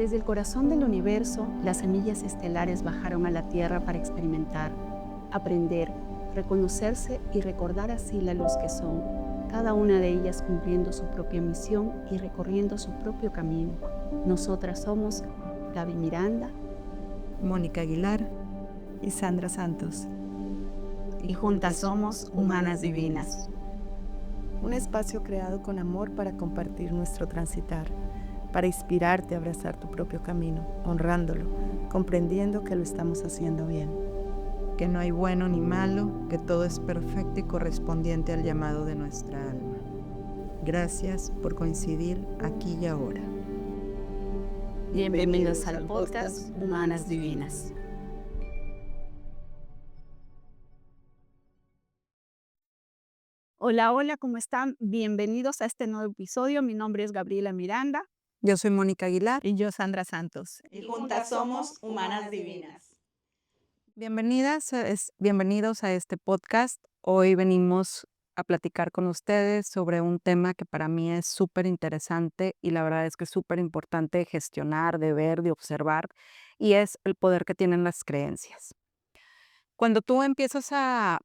Desde el corazón del universo, las semillas estelares bajaron a la Tierra para experimentar, aprender, reconocerse y recordar así la luz que son, cada una de ellas cumpliendo su propia misión y recorriendo su propio camino. Nosotras somos Gaby Miranda Mónica Aguilar y Sandra Santos. y juntas somos Humanas Divinas. Un espacio creado con amor para compartir nuestro transitar, para inspirarte a abrazar tu propio camino, honrándolo, comprendiendo que lo estamos haciendo bien. Que no hay bueno ni malo, que todo es perfecto y correspondiente al llamado de nuestra alma. Gracias por coincidir aquí y ahora. Bienvenidos al podcast Humanas Divinas. Hola, hola, ¿cómo están? Bienvenidos a este nuevo episodio. Mi nombre es Gabriela Miranda. Yo soy Mónica Aguilar. Y yo, Sandra Santos. Y juntas somos Humanas Divinas. Bienvenidos a este podcast. Hoy venimos a platicar con ustedes sobre un tema que para mí es súper interesante y la verdad es que es súper importante de gestionar, de ver, de observar, y es el poder que tienen las creencias. Cuando tú empiezas a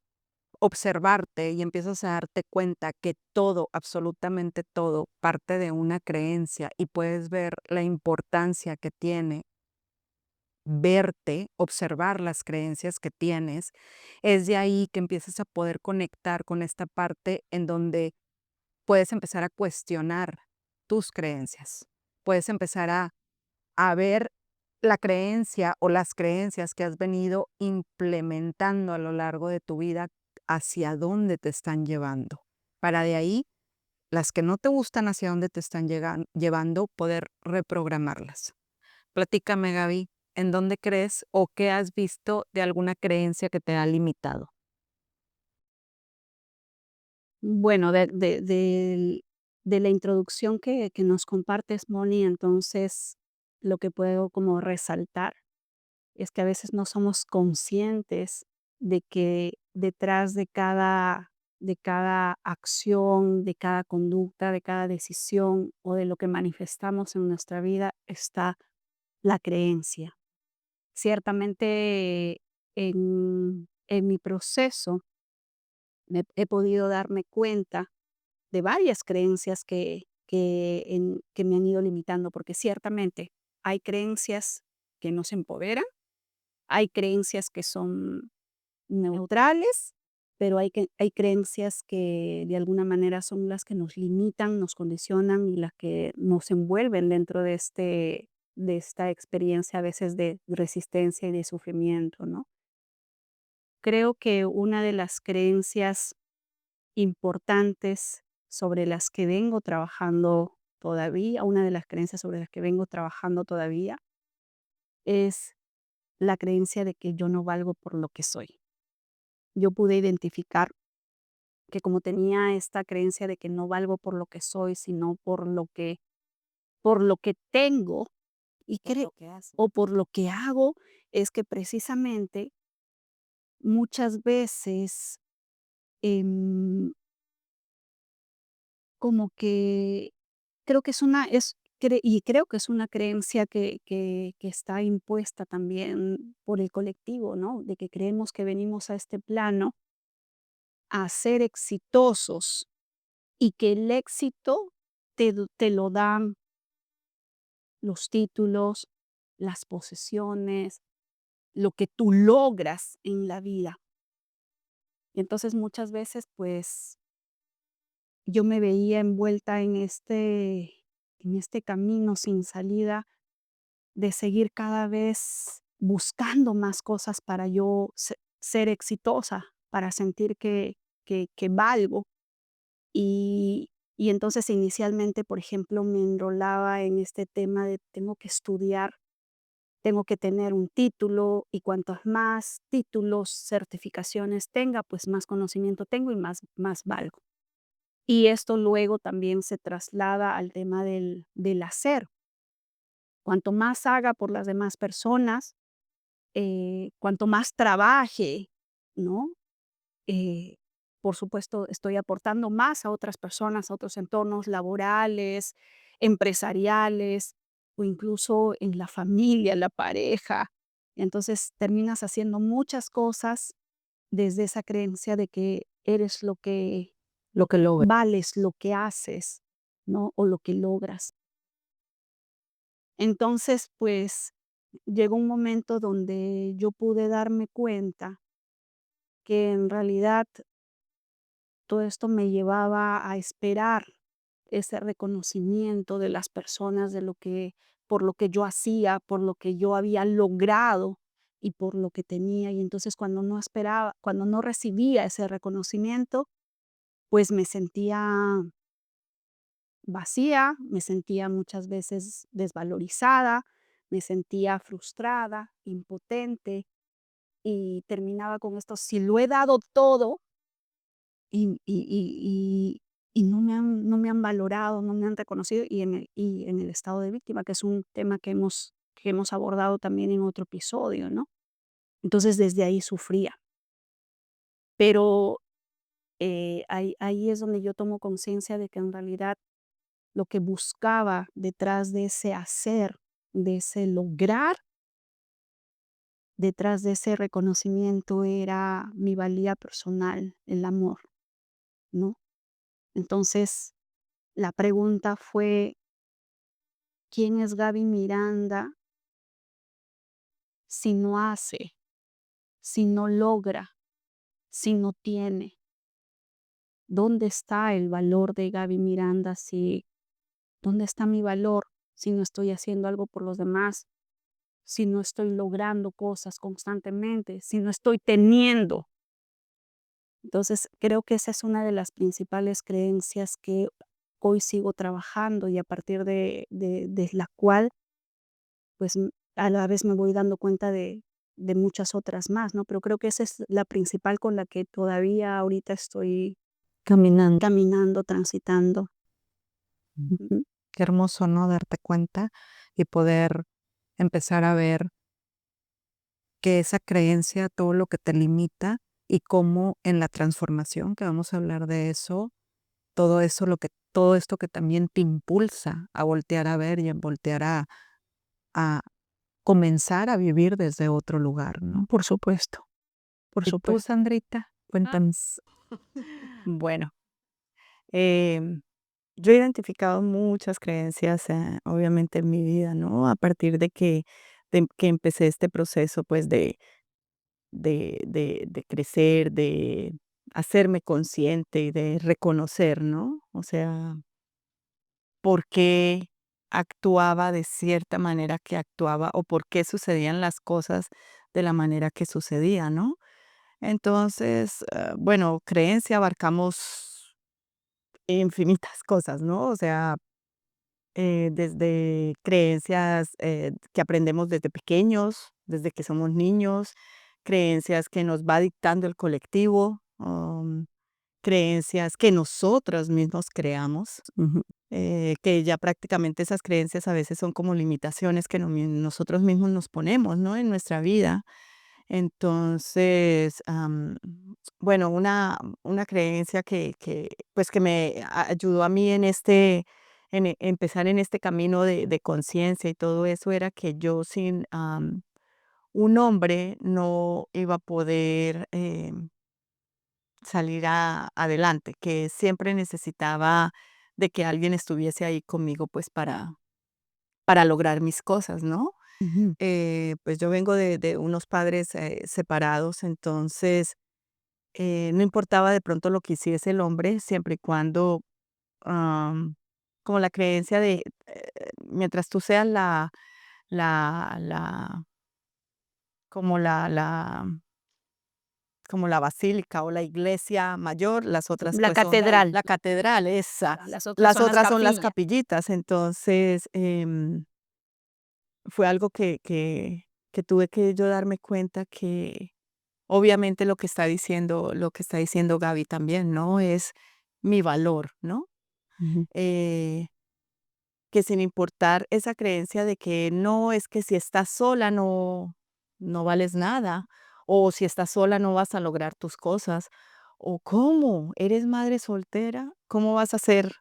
observarte y empiezas a darte cuenta que todo, absolutamente todo, parte de una creencia y puedes ver la importancia que tiene verte, observar las creencias que tienes, es de ahí que empiezas a poder conectar con esta parte en donde puedes empezar a cuestionar tus creencias. Puedes empezar a ver la creencia o las creencias que has venido implementando a lo largo de tu vida, hacia dónde te están llevando. Para de ahí, las que no te gustan hacia dónde te están llevando, poder reprogramarlas. Platícame, Gaby, ¿en dónde crees o qué has visto de alguna creencia que te ha limitado? Bueno, de la introducción que nos compartes, Moni, entonces lo que puedo como resaltar es que a veces no somos conscientes de que detrás de cada acción, de cada conducta, de cada decisión o de lo que manifestamos en nuestra vida está la creencia. Ciertamente en mi proceso he podido darme cuenta de varias creencias que me han ido limitando, porque ciertamente hay creencias que nos empoderan, hay creencias que son neutrales, pero hay creencias que de alguna manera son las que nos limitan, nos condicionan y las que nos envuelven dentro de esta experiencia a veces de resistencia y de sufrimiento, ¿no? Creo que una de las creencias importantes sobre las que vengo trabajando todavía, una de las creencias sobre las que vengo trabajando todavía es la creencia de que yo no valgo por lo que soy. Yo pude identificar que como tenía esta creencia de que no valgo por lo que soy, sino por lo que tengo y creo o por lo que hago, es que precisamente muchas veces em, como que creo que es una y creo que es una creencia que está impuesta también por el colectivo, ¿no? De que creemos que venimos a este plano a ser exitosos y que el éxito te lo dan los títulos, las posesiones, lo que tú logras en la vida. Y entonces muchas veces, pues, yo me veía envuelta en este camino sin salida de seguir cada vez buscando más cosas para yo ser exitosa, para sentir que valgo. Y entonces inicialmente, por ejemplo, me enrolaba en este tema de tengo que estudiar, tengo que tener un título y cuantos más títulos, certificaciones tenga, pues más conocimiento tengo y más valgo. Y esto luego también se traslada al tema del hacer. Cuanto más haga por las demás personas, cuanto más trabaje, ¿no? Eh, por supuesto, estoy aportando más a otras personas, a otros entornos laborales, empresariales, o incluso en la familia, la pareja. Entonces terminas haciendo muchas cosas desde esa creencia de que eres Lo que logra. vales lo que haces, ¿no? O lo que logras. Entonces, pues, llegó un momento donde yo pude darme cuenta que en realidad todo esto me llevaba a esperar ese reconocimiento de las personas de lo que por lo que yo hacía, por lo que yo había logrado y por lo que tenía. Y entonces cuando no recibía ese reconocimiento, pues me sentía vacía, me sentía muchas veces desvalorizada, me sentía frustrada, impotente y terminaba con esto, si lo he dado todo y no me han valorado, no me han reconocido y en el estado de víctima, que es un tema que hemos abordado también en otro episodio, ¿no? Entonces, desde ahí sufría. Pero, ahí es donde yo tomo conciencia de que en realidad lo que buscaba detrás de ese hacer, de ese lograr, detrás de ese reconocimiento era mi valía personal, el amor, ¿no? Entonces, la pregunta fue, ¿quién es Gaby Miranda si no hace, si no logra, si no tiene? ¿Dónde está el valor de Gaby Miranda si dónde está mi valor si no estoy haciendo algo por los demás, si no estoy logrando cosas constantemente, si no estoy teniendo? Entonces, creo que esa es una de las principales creencias que hoy sigo trabajando y a partir de la cual, pues, a la vez me voy dando cuenta de muchas otras más, ¿no? Pero creo que esa es la principal con la que todavía ahorita estoy Caminando. caminando, transitando. Ujú. Ujú, Qué hermoso, ¿no? Darte cuenta y poder empezar a ver que esa creencia, todo lo que te limita y cómo en la transformación, que vamos a hablar de eso, todo esto que también te impulsa a voltear a ver y a voltear a comenzar a vivir desde otro lugar, ¿no? por supuesto, por ¿Y tú, supuesto. Sandrita? Cuéntanos. Bueno, em, yo he identificado muchas creencias, obviamente en mi vida, ¿no? A partir de que empecé este proceso, pues, de crecer, de hacerme consciente y de reconocer, ¿no? O sea, por qué actuaba de cierta manera que actuaba o por qué sucedían las cosas de la manera que sucedía, ¿no? Entonces, bueno, creencia abarcamos infinitas cosas, ¿no? O sea, desde creencias que aprendemos desde pequeños, desde que somos niños, creencias que nos va dictando el colectivo, creencias que nosotros mismos creamos, Ujú, que ya prácticamente esas creencias a veces son como limitaciones que nosotros mismos nos ponemos, ¿no? En nuestra vida. Entonces, bueno, una creencia pues, que me ayudó a mí empezar en este camino de conciencia y todo eso, era que yo sin, un hombre no iba a poder, salir adelante, que siempre necesitaba de que alguien estuviese ahí conmigo, pues, para lograr mis cosas, ¿no? ujú, Pues, yo vengo de unos padres, separados, entonces no importaba de pronto lo que hiciese el hombre, siempre y cuando, am, como la creencia de, mientras tú seas la como la basílica o la iglesia mayor, las otras, La pues, son catedral, la catedral, esa. las otras Las son las otras son las capillas. capillitas. Entonces, fue algo que tuve que yo darme cuenta que obviamente lo que está diciendo Gaby también, ¿no? Es mi valor, ¿no? ujú. Eh, que sin importar esa creencia de que no, es que si estás sola no vales nada, o si estás sola no vas a lograr tus cosas, o ¿cómo? ¿Eres madre soltera? ¿Cómo vas a hacer?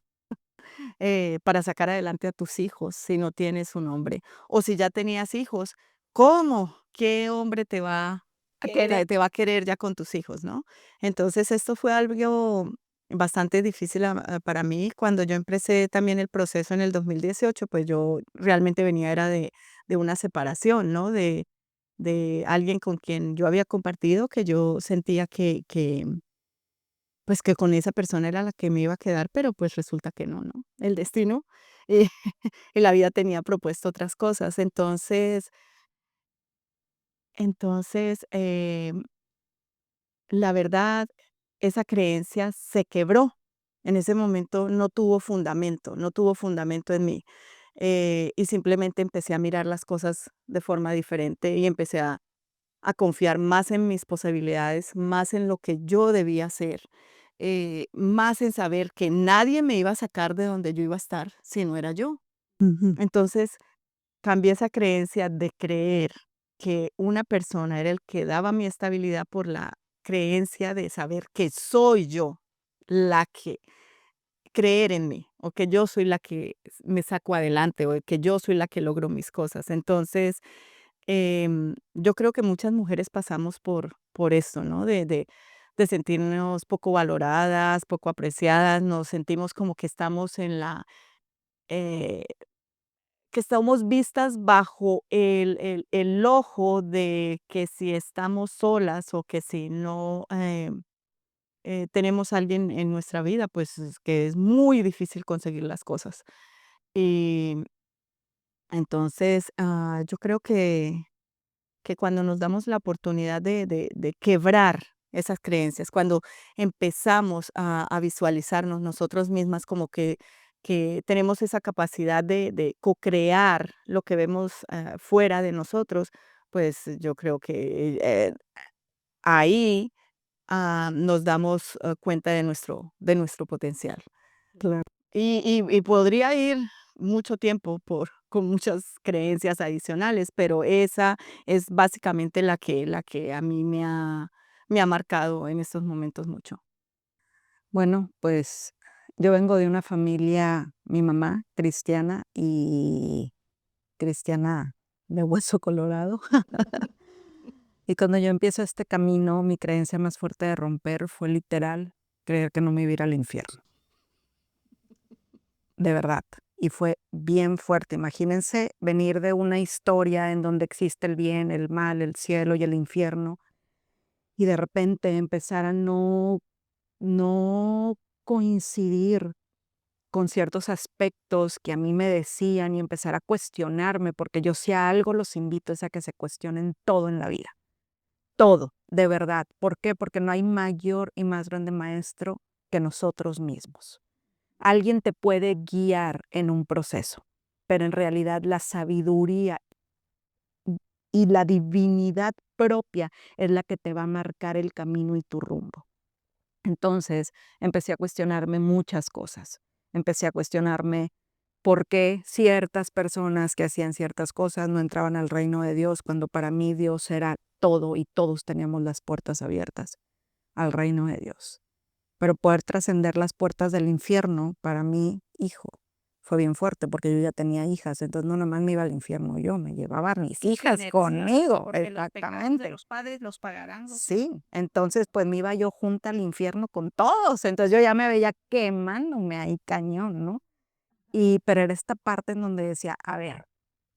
para sacar adelante a tus hijos si no tienes un hombre? O si ya tenías hijos, ¿cómo? ¿Qué hombre A querer. te va a querer ya con tus hijos, no? Entonces, esto fue algo bastante difícil para mí. Cuando yo empecé también el proceso en el 2018, pues yo realmente venía era de una separación, ¿no? De alguien con quien yo había compartido, que yo sentía pues, que con esa persona era la que me iba a quedar, pero, pues, resulta que no, ¿no? El destino, y y la vida tenía propuesto otras cosas. Entonces, la verdad, esa creencia se quebró. En ese momento no tuvo fundamento en mí, y simplemente empecé a mirar las cosas de forma diferente y empecé a confiar más en mis posibilidades, más en lo que yo debía hacer, más en saber que nadie me iba a sacar de donde yo iba a estar si no era yo. Ujú, Entonces, cambié esa creencia de creer que una persona era el que daba mi estabilidad por la creencia de saber que soy yo la que creer en mí, o que yo soy la que me saco adelante, o que yo soy la que logro mis cosas. Entonces, yo creo que muchas mujeres pasamos por esto, ¿no? De sentirnos poco valoradas, poco apreciadas, nos sentimos como que estamos eh, que estamos vistas bajo el ojo de que si estamos solas o que si no tenemos a alguien en nuestra vida, pues es que es muy difícil conseguir las cosas. Y entonces, yo creo que cuando nos damos la oportunidad de quebrar esas creencias, cuando empezamos a visualizarnos nosotros mismas como que tenemos esa capacidad de co-crear lo que vemos fuera de nosotros, pues yo creo que ahí nos damos cuenta de nuestro potencial. claro. Y podría ir mucho tiempo con muchas creencias adicionales, pero esa es básicamente la que a mí me ha marcado en estos momentos mucho. Bueno, pues yo vengo de una familia, mi mamá cristiana y cristiana de hueso colorado. Y cuando yo empiezo este camino, mi creencia más fuerte de romper fue literal creer que no me iba a ir al infierno, de verdad. Y fue bien fuerte. Imagínense venir de una historia en donde existe el bien, el mal, el cielo y el infierno, y de repente empezar a no coincidir con ciertos aspectos que a mí me decían y empezar a cuestionarme, porque yo si a algo los invito es a que se cuestionen todo en la vida. Todo, de verdad. ¿Por qué? Porque no hay mayor y más grande maestro que nosotros mismos. Alguien te puede guiar en un proceso, pero en realidad la sabiduría y la divinidad propia es la que te va a marcar el camino y tu rumbo. Entonces, empecé a cuestionarme muchas cosas. Empecé a cuestionarme por qué ciertas personas que hacían ciertas cosas no entraban al reino de Dios, cuando para mí Dios era todo y todos teníamos las puertas abiertas al reino de Dios. Pero poder trascender las puertas del infierno, para mí, hijo, fue bien fuerte porque yo ya tenía hijas, entonces no nomás me iba al infierno yo, me llevaba a mis hijas conmigo, Porque los pecados de exactamente. los padres los pagarán los hijos. Sí, entonces pues me iba yo junta al infierno con todos, entonces yo ya me veía quemándome ahí cañón, ¿no? Pero era esta parte en donde decía, a ver,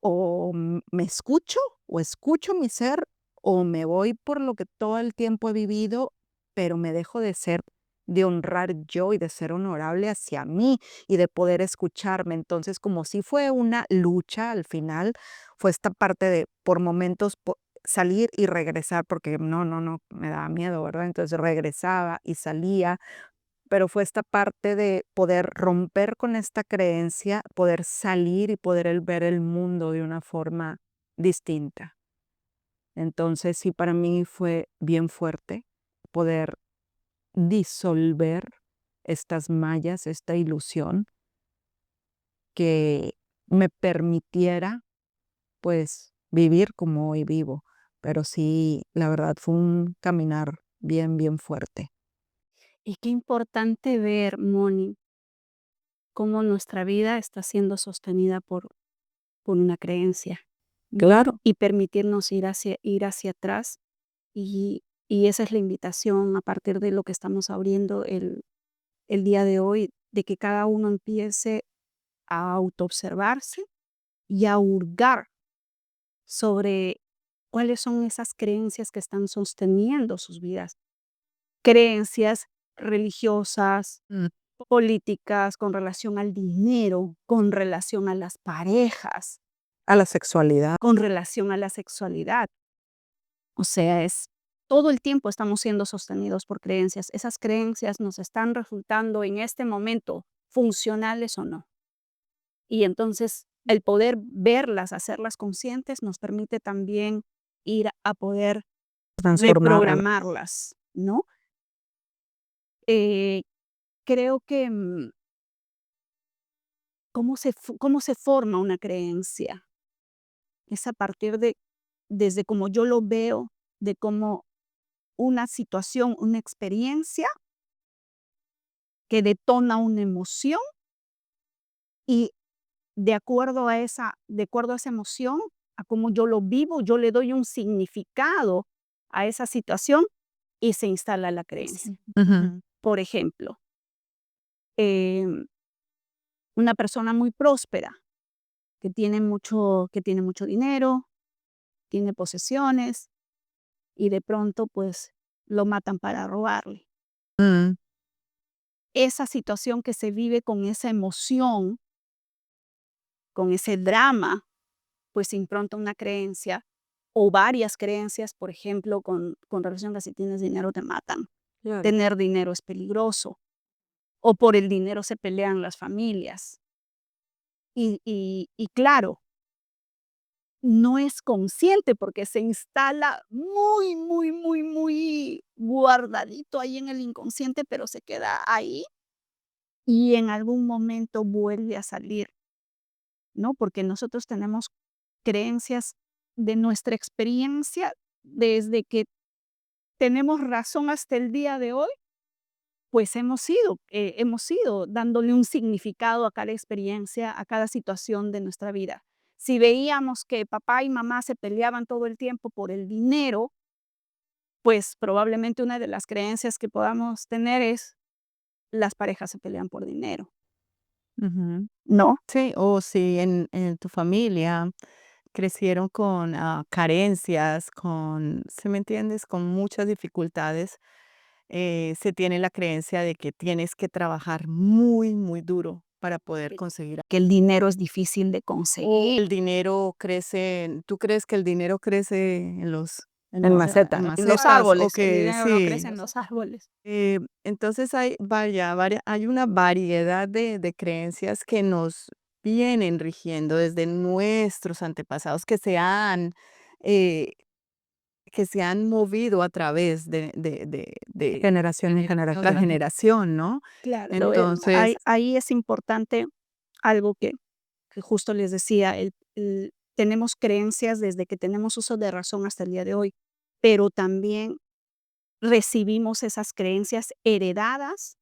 o me escucho, o escucho mi ser, o me voy por lo que todo el tiempo he vivido, pero me dejo de honrar yo y de ser honorable hacia mí y de poder escucharme. Entonces, como si fue una lucha al final, fue esta parte de por momentos salir y regresar, porque no, me daba miedo, ¿verdad? Entonces regresaba y salía, pero fue esta parte de poder romper con esta creencia, poder salir y poder ver el mundo de una forma distinta. Entonces, sí, para mí fue bien fuerte poder disolver estas mallas, esta ilusión que me permitiera, pues, vivir como hoy vivo. Pero sí, la verdad fue un caminar bien, bien fuerte. Y qué importante ver, Moni, cómo nuestra vida está siendo sostenida por una creencia Claro. y permitirnos ir hacia atrás. Y esa es la invitación a partir de lo que estamos abriendo el día de hoy, de que cada uno empiece a autoobservarse y a hurgar sobre cuáles son esas creencias que están sosteniendo sus vidas. Creencias religiosas, Mm. políticas, con relación al dinero, con relación a las parejas, A la sexualidad. con relación a la sexualidad. O sea, es todo el tiempo estamos siendo sostenidos por creencias. Esas creencias nos están resultando en este momento funcionales o no. Y entonces el poder verlas, hacerlas conscientes, nos permite también ir a poder Transformarla. reprogramarlas, ¿no? Eh, creo que cómo se forma una creencia. Es a partir de, desde como yo lo veo, de cómo una situación, una experiencia que detona una emoción y de acuerdo a esa emoción, a cómo yo lo vivo, yo le doy un significado a esa situación y se instala la creencia. Ujú. Por ejemplo, em, una persona muy próspera que tiene mucho dinero, tiene posesiones y de pronto pues lo matan para robarle. Mm. Esa situación que se vive con esa emoción, con ese drama, pues impronta una creencia o varias creencias, por ejemplo, con relación a si tienes dinero te matan, Claro. tener dinero es peligroso o por el dinero se pelean las familias. Y claro, no es consciente porque se instala muy, muy, muy, muy guardadito ahí en el inconsciente, pero se queda ahí y en algún momento vuelve a salir, ¿no? Porque nosotros tenemos creencias de nuestra experiencia desde que tenemos razón hasta el día de hoy, pues hemos ido dándole un significado a cada experiencia, a cada situación de nuestra vida. Si veíamos que papá y mamá se peleaban todo el tiempo por el dinero, pues probablemente una de las creencias que podamos tener es las parejas se pelean por dinero, Ujú. ¿no? Sí, o si en tu familia crecieron con, carencias, con, ¿sí me entiendes? Con muchas dificultades, se tiene la creencia de que tienes que trabajar muy, muy duro para poder conseguir. Que el dinero es difícil de O conseguir. el dinero crece, ¿tú crees que el dinero crece En macetas. en En los macetas? O árboles, el que dinero no crece sí. en los árboles. Entonces hay una variedad de creencias que nos vienen rigiendo desde nuestros antepasados eh, que se han movido a través de Generación en la generación. generación, ¿no? Claro, Entonces, ahí es importante algo que justo les decía, tenemos creencias desde que tenemos uso de razón hasta el día de hoy, pero también recibimos esas creencias heredadas,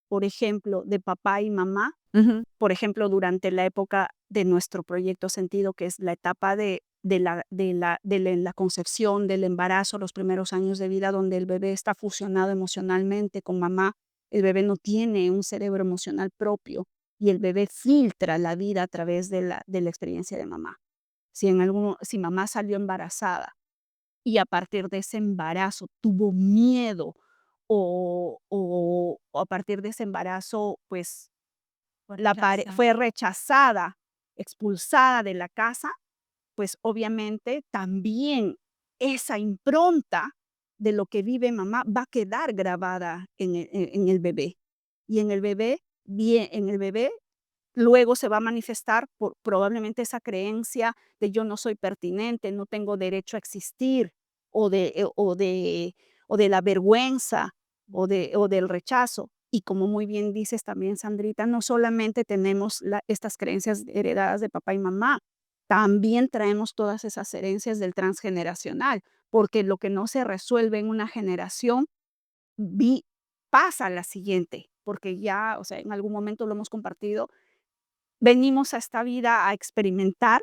por ejemplo, de papá y mamá, ujú, por ejemplo, durante la época de nuestro proyecto Sentido, que es la etapa de la concepción, del embarazo, los primeros años de vida, donde el bebé está fusionado emocionalmente con mamá. El bebé no tiene un cerebro emocional propio y el bebé filtra la vida a través de la experiencia de mamá. Si mamá salió embarazada y a partir de ese embarazo tuvo miedo o a partir de ese embarazo, pues fue rechazada, expulsada de la casa, pues obviamente también esa impronta de lo que vive mamá va a quedar grabada en el bebé. Y en el bebé luego se va a manifestar probablemente esa creencia de yo no soy pertinente, no tengo derecho a existir, o de la vergüenza, o del rechazo. Y como muy bien dices también, Sandrita, no solamente tenemos estas creencias heredadas de papá y mamá, también traemos todas esas herencias del transgeneracional, porque lo que no se resuelve en una generación vi pasa a la siguiente. porque ya, o sea, en algún momento lo hemos compartido, venimos a esta vida a experimentar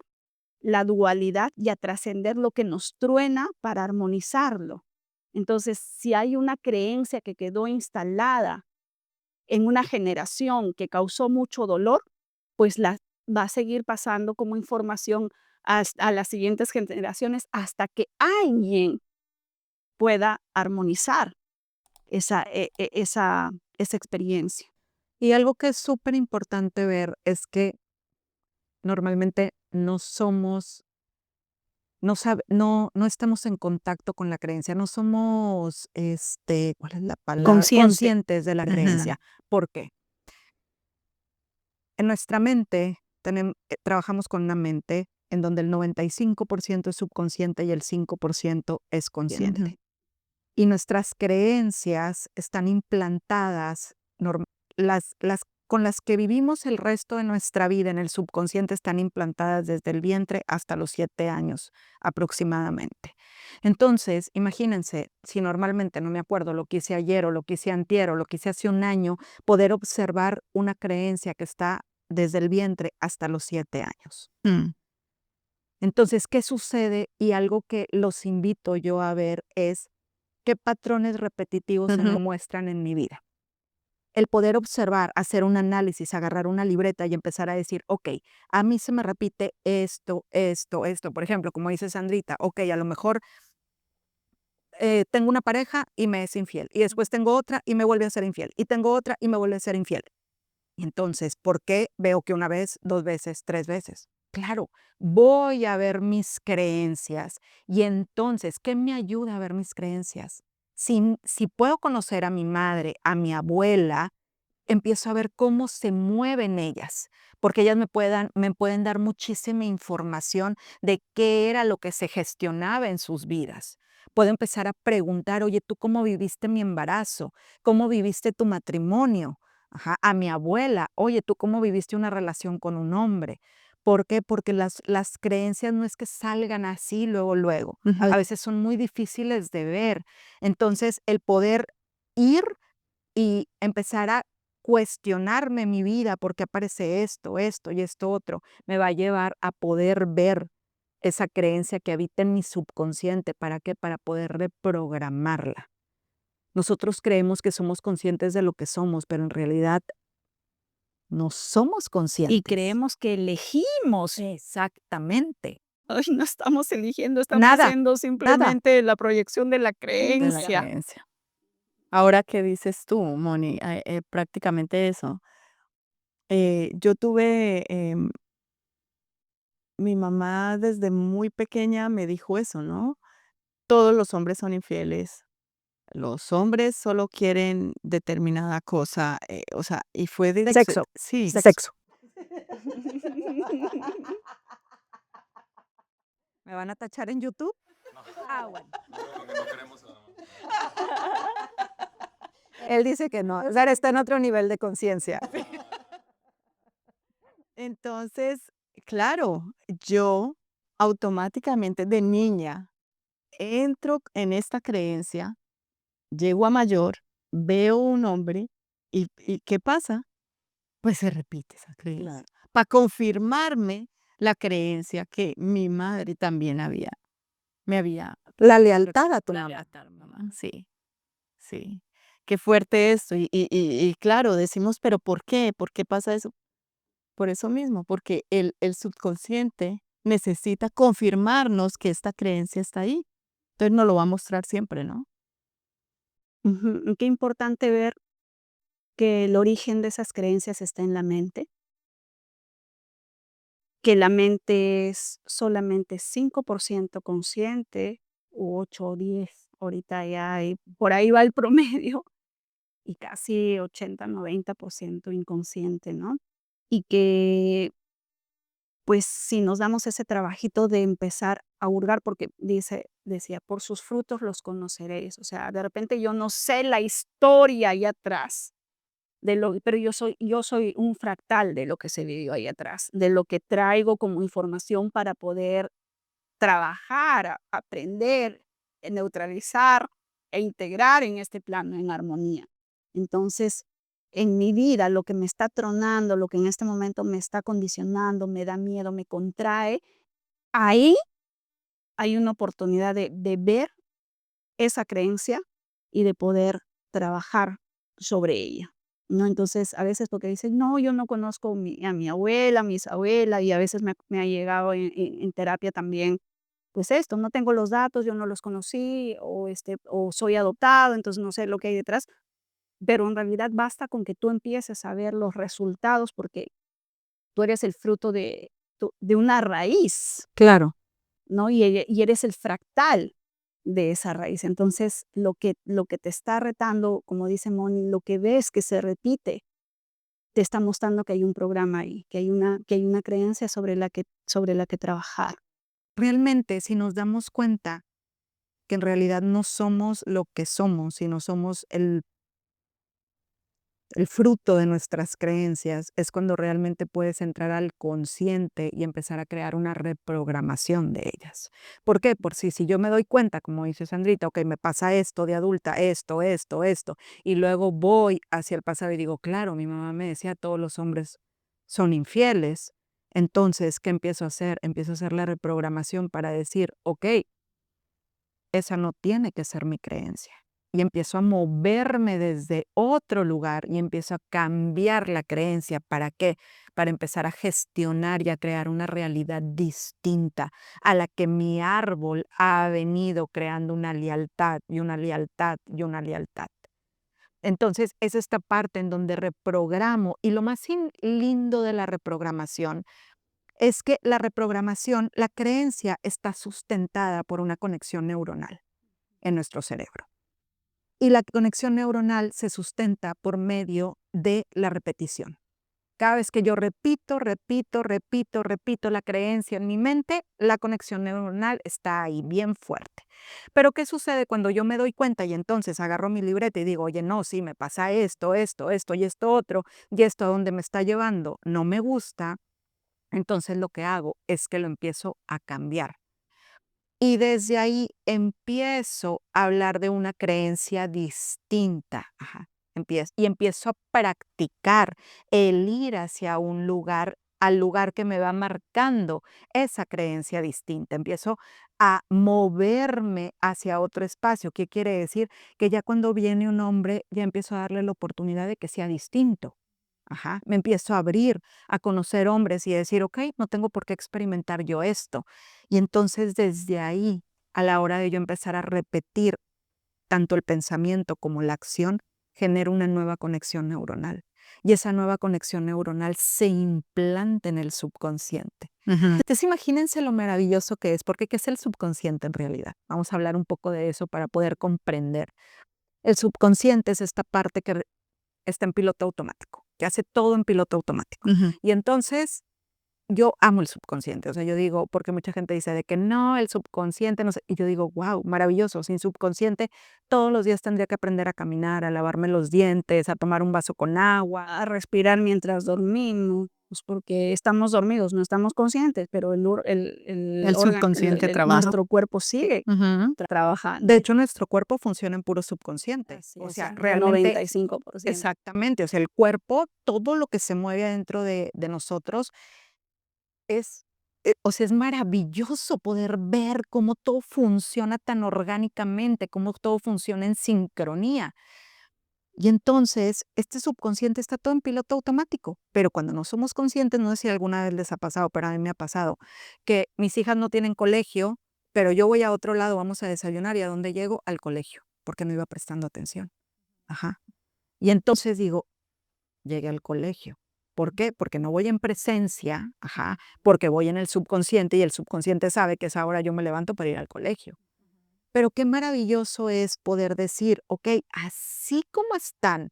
la dualidad y a trascender lo que nos truena para armonizarlo. Entonces, si hay una creencia que quedó instalada en una generación que causó mucho dolor, pues la va a seguir pasando como información a las siguientes generaciones hasta que alguien pueda armonizar esa experiencia. Y algo que es súper importante ver es que normalmente no somos, no estamos en contacto con la creencia, no somos, ¿cuál es la palabra? Consciente. Conscientes de la Ujú. creencia. ¿Por qué? En nuestra mente trabajamos con una mente en donde el 95% es subconsciente y el 5% es Ujú. consciente. Y nuestras creencias están implantadas, las con las que vivimos el resto de nuestra vida en el subconsciente están implantadas desde el vientre hasta los 7 años aproximadamente. Entonces, imagínense, si normalmente no me acuerdo lo que hice ayer o lo que hice antier o lo que hice hace un año, poder observar una creencia que está desde el vientre hasta los 7 años. Mm. Entonces, ¿qué sucede? Y algo que los invito yo a ver es qué patrones repetitivos se me Ujú. muestran en mi vida. El poder observar, hacer un análisis, agarrar una libreta y empezar a decir, ok, a mí se me repite esto, esto, esto. Por ejemplo, como dice Sandrita, ok, a lo mejor tengo una pareja y me es infiel. Y después tengo otra y me vuelve a ser infiel. Y tengo otra y me vuelve a ser infiel. Y entonces, ¿por qué veo que una vez, 2 veces, 3 veces? Claro, voy a ver mis creencias. Y entonces, ¿qué me ayuda a ver mis creencias? Si puedo conocer a mi madre, a mi abuela, empiezo a ver cómo se mueven ellas, porque ellas me pueden dar muchísima información de qué era lo que se gestionaba en sus vidas. Puedo empezar a preguntar, oye, ¿tú cómo viviste mi embarazo? ¿Cómo viviste tu matrimonio? Ajá, a mi abuela, oye, ¿tú cómo viviste una relación con un hombre? ¿Por qué? Porque las creencias no es que salgan así luego, luego. A Ujú. veces son muy difíciles de ver. Entonces, el poder ir y empezar a cuestionarme mi vida, por qué aparece esto, esto y esto otro, me va a llevar a poder ver esa creencia que habita en mi subconsciente. ¿Para qué? Para poder reprogramarla. Nosotros creemos que somos conscientes de lo que somos, pero en realidad no somos Y conscientes. creemos que elegimos. Exactamente. Ay, no estamos eligiendo, estamos Nada, haciendo nada simplemente la proyección de la De la creencia. creencia. Ahora que dices tú, Moni, prácticamente eso. Yo tuve, mi mamá desde muy pequeña me dijo eso, ¿no? Todos los hombres son infieles. Los hombres solo quieren determinada cosa, o sea, y fue sexo, sí, sexo. ¿Me van a tachar en YouTube? Ah, bueno. Él dice que no, o sea, está en otro nivel de conciencia. entonces, claro, yo automáticamente de niña entro en esta creencia, llego a mayor, veo un hombre y ¿qué pasa? Pues se repite esa creencia. Claro. Para confirmarme la creencia que mi madre también me había La lealtad a tu la mamá. lealtad a mi mamá. Sí, sí. Qué fuerte esto. Y claro, decimos, pero ¿por qué? ¿Por qué pasa eso? Por eso mismo, porque el subconsciente necesita confirmarnos que esta creencia está ahí. Entonces nos lo va a mostrar siempre, ¿no? Ujú, qué importante ver que el origen de esas creencias está en la mente, que la mente es solamente 5% consciente, u 8 o 10, ahorita ya hay por ahí va el promedio, y casi 80-90% inconsciente, ¿no? Y que, pues, si nos damos ese trabajito de empezar a hurgar, porque decía: "Por sus frutos los conoceréis", o sea, de repente yo no sé la historia ahí atrás pero yo soy un fractal de lo que se vivió ahí atrás, de lo que traigo como información para poder trabajar, aprender, neutralizar e integrar en este plano en armonía. Entonces, en mi vida, lo que me está tronando, lo que en este momento me está condicionando, me da miedo, me contrae, ahí hay una oportunidad de ver esa creencia y de poder trabajar sobre ella, ¿no? Entonces, a veces porque dicen: "No, yo no conozco a mi abuela, mis abuela", y a veces me ha llegado en terapia también, pues esto, no tengo los datos, yo no los conocí, o soy adoptado, entonces no sé lo que hay detrás, pero en realidad basta con que tú empieces a ver los resultados, porque tú eres el fruto de una raíz, Claro. ¿no? Y eres el fractal de esa raíz. Entonces, lo que te está retando, como dice Moni, lo que ves que se repite, te está mostrando que hay un programa ahí, que hay una creencia sobre la que trabajar. Realmente, si nos damos cuenta que en realidad no somos lo que somos, sino somos el fruto de nuestras creencias, es cuando realmente puedes entrar al consciente y empezar a crear una reprogramación de ellas. ¿Por qué? Por si yo me doy cuenta, como dice Sandrita, ok, me pasa esto de adulta, esto, y luego voy hacia el pasado y digo, claro, mi mamá me decía, todos los hombres son infieles. Entonces, ¿qué empiezo a hacer? Empiezo a hacer la reprogramación para decir, ok, esa no tiene que ser mi creencia. Y empiezo a moverme desde otro lugar y empiezo a cambiar la creencia. ¿Para qué? Para empezar a gestionar y a crear una realidad distinta a la que mi árbol ha venido creando una lealtad y una lealtad y una lealtad. Entonces, es esta parte en donde reprogramo. Y lo más lindo de la reprogramación es que la reprogramación, la creencia está sustentada por una conexión neuronal en nuestro cerebro. Y la conexión neuronal se sustenta por medio de la repetición. Cada vez que yo repito la creencia en mi mente, la conexión neuronal está ahí bien fuerte. Pero ¿qué sucede cuando yo me doy cuenta y entonces agarro mi libreta y digo, oye, no, sí, me pasa esto y esto otro, y esto a dónde me está llevando no me gusta? Entonces lo que hago es que lo empiezo a cambiar. Y desde ahí empiezo a hablar de una creencia distinta. Ajá. Empiezo a practicar el ir hacia un lugar, al lugar que me va marcando esa creencia distinta. Empiezo a moverme hacia otro espacio. ¿Qué quiere decir? Que ya cuando viene un hombre, ya empiezo a darle la oportunidad de que sea distinto. Ajá. Me empiezo a abrir a conocer hombres y decir, ok, no tengo por qué experimentar yo esto. Y entonces desde ahí, a la hora de yo empezar a repetir tanto el pensamiento como la acción, genera una nueva conexión neuronal. Y esa nueva conexión neuronal se implanta en el subconsciente. Ujú. Entonces imagínense lo maravilloso que es, porque ¿qué es el subconsciente en realidad? Vamos a hablar un poco de eso para poder comprender. El subconsciente es esta parte que está en piloto automático, que hace todo en piloto automático. Ujú. Y entonces yo amo el subconsciente, o sea, yo digo, porque mucha gente dice de que no, el subconsciente, no sé, y yo digo, wow, maravilloso, sin subconsciente todos los días tendría que aprender a caminar, a lavarme los dientes, a tomar un vaso con agua. A respirar mientras dormimos, pues porque estamos dormidos, no estamos conscientes, pero el El órgano, subconsciente trabaja. nuestro cuerpo sigue Ujú. trabajando. De hecho, nuestro cuerpo funciona en puro subconsciente, Así o es, sea, el realmente, 95%. exactamente, o sea, el cuerpo, todo lo que se mueve adentro de nosotros es, o sea, es maravilloso poder ver cómo todo funciona tan orgánicamente, cómo todo funciona en sincronía. Y entonces, este subconsciente está todo en piloto automático, pero cuando no somos conscientes, no sé si alguna vez les ha pasado, pero a mí me ha pasado, que mis hijas no tienen colegio, pero yo voy a otro lado, vamos a desayunar, ¿y a dónde llego? Al colegio, porque no iba prestando atención. Ajá. Y entonces digo, llegué al colegio. ¿Por qué? Porque no voy en presencia, ajá, porque voy en el subconsciente y el subconsciente sabe que a esa hora yo me levanto para ir al colegio. Pero qué maravilloso es poder decir, ok, así como están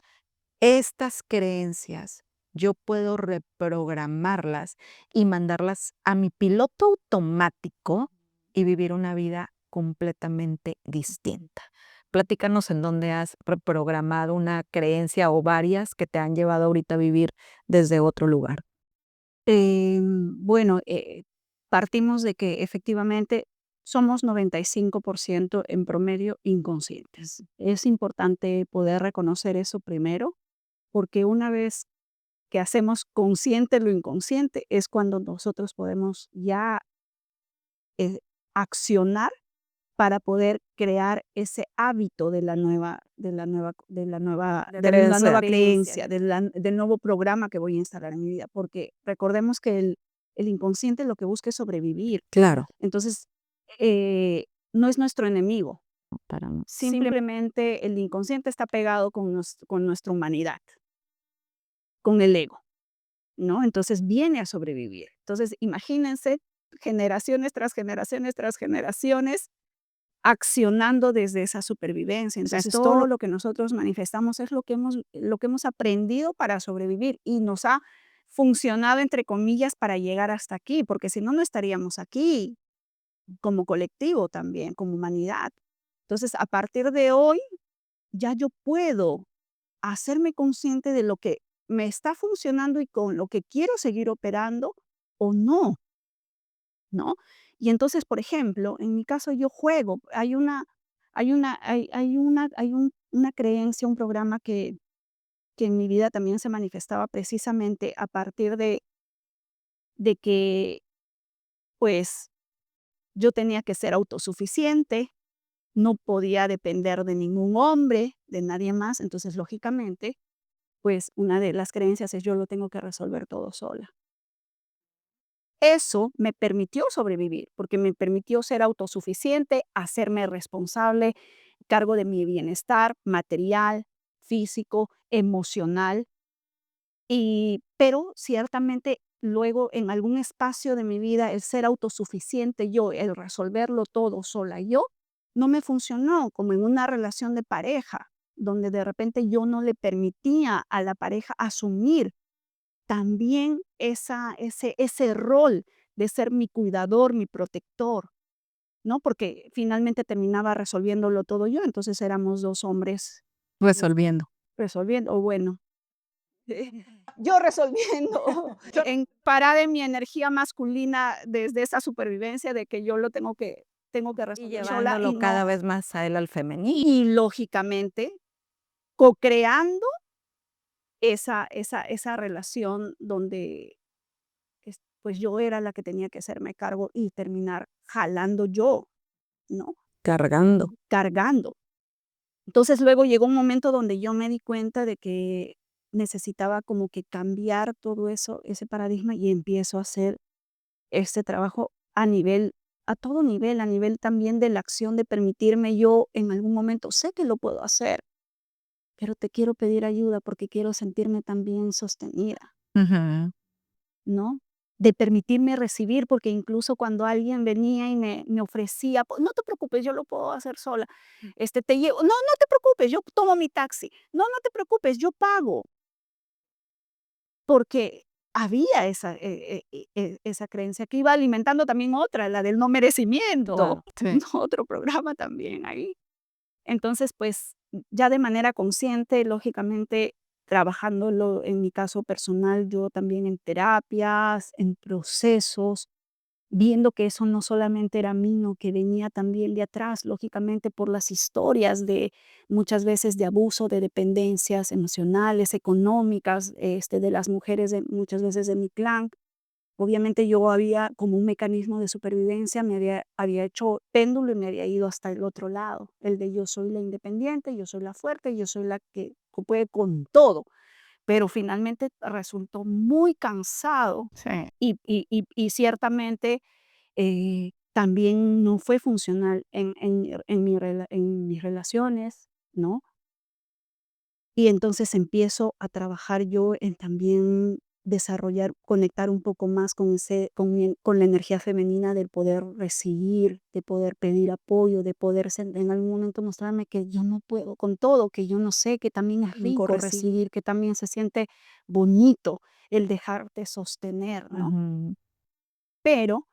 estas creencias, yo puedo reprogramarlas y mandarlas a mi piloto automático y vivir una vida completamente distinta. Platícanos en dónde has reprogramado una creencia o varias que te han llevado ahorita a vivir desde otro lugar. Bueno, partimos de que efectivamente somos 95% en promedio inconscientes. Es importante poder reconocer eso primero, porque una vez que hacemos consciente lo inconsciente, es cuando nosotros podemos ya accionar para poder crear ese hábito De de la nueva creencia. creencia, del nuevo programa que voy a instalar en mi vida, porque recordemos que el inconsciente lo que busca es sobrevivir. Claro. Entonces, no es nuestro enemigo, Para no. simplemente el inconsciente está pegado con nuestra humanidad, con el ego, ¿no? Entonces viene a sobrevivir. Entonces, imagínense generaciones tras generaciones tras generaciones accionando desde esa supervivencia. Entonces, todo lo que nosotros manifestamos es lo que hemos aprendido para sobrevivir y nos ha funcionado, entre comillas, para llegar hasta aquí, porque si no, no estaríamos aquí como colectivo también, como humanidad. Entonces, a partir de hoy, ya yo puedo hacerme consciente de lo que me está funcionando y con lo que quiero seguir operando o no, ¿no? Y entonces, por ejemplo, en mi caso yo juego, hay una creencia, un programa que en mi vida también se manifestaba precisamente a partir de que, pues, yo tenía que ser autosuficiente, no podía depender de ningún hombre, de nadie más. Entonces, lógicamente, pues, una de las creencias es: "Yo lo tengo que resolver todo sola". Eso me permitió sobrevivir, porque me permitió ser autosuficiente, hacerme responsable, cargo de mi bienestar material, físico, emocional. Pero ciertamente luego en algún espacio de mi vida el ser autosuficiente yo, el resolverlo todo sola yo, no me funcionó, como en una relación de pareja, donde de repente yo no le permitía a la pareja asumir también ese rol de ser mi cuidador, mi protector, ¿no? Porque finalmente terminaba resolviéndolo todo yo, entonces éramos 2 hombres Resolviendo. resolviendo, o bueno, yo resolviendo, parada en mi energía masculina desde esa supervivencia de que yo lo tengo que Y resolver sola llevándolo y no, cada vez más a él al femenino. y lógicamente co-creando esa relación donde pues yo era la que tenía que hacerme cargo y terminar jalando yo, ¿no? Cargando. Cargando. Entonces luego llegó un momento donde yo me di cuenta de que necesitaba como que cambiar todo eso, ese paradigma y empiezo a hacer este trabajo a todo nivel, a nivel también de la acción de permitirme yo en algún momento, sé que lo puedo hacer, pero te quiero pedir ayuda porque quiero sentirme también sostenida. Ujú. ¿No? De permitirme recibir, porque incluso cuando alguien venía y me ofrecía, no te preocupes, yo lo puedo hacer sola, te llevo, no, no te preocupes, yo tomo mi taxi, no, no te preocupes, yo pago, porque había esa creencia que iba alimentando también otra, la del no merecimiento, Claro, sí. otro programa también ahí. Entonces, pues, ya de manera consciente, lógicamente, trabajándolo en mi caso personal, yo también en terapias, en procesos, viendo que eso no solamente era mío, que venía también de atrás, lógicamente, por las historias de muchas veces de abuso, de dependencias emocionales, económicas, de las mujeres muchas veces de mi clan. Obviamente yo había como un mecanismo de supervivencia, había hecho péndulo y me había ido hasta el otro lado, el de yo soy la independiente, yo soy la fuerte, yo soy la que puede con todo, pero finalmente resultó muy cansado Sí. y ciertamente también no fue funcional en mis relaciones, ¿no? Y entonces empiezo a trabajar yo en también desarrollar, conectar un poco más con la energía femenina del poder recibir, de poder pedir apoyo, de poder en algún momento mostrarme que yo no puedo con todo, que yo no sé, que también es rico recibir, que también se siente bonito el dejarte sostener, ¿no? Ujú. Pero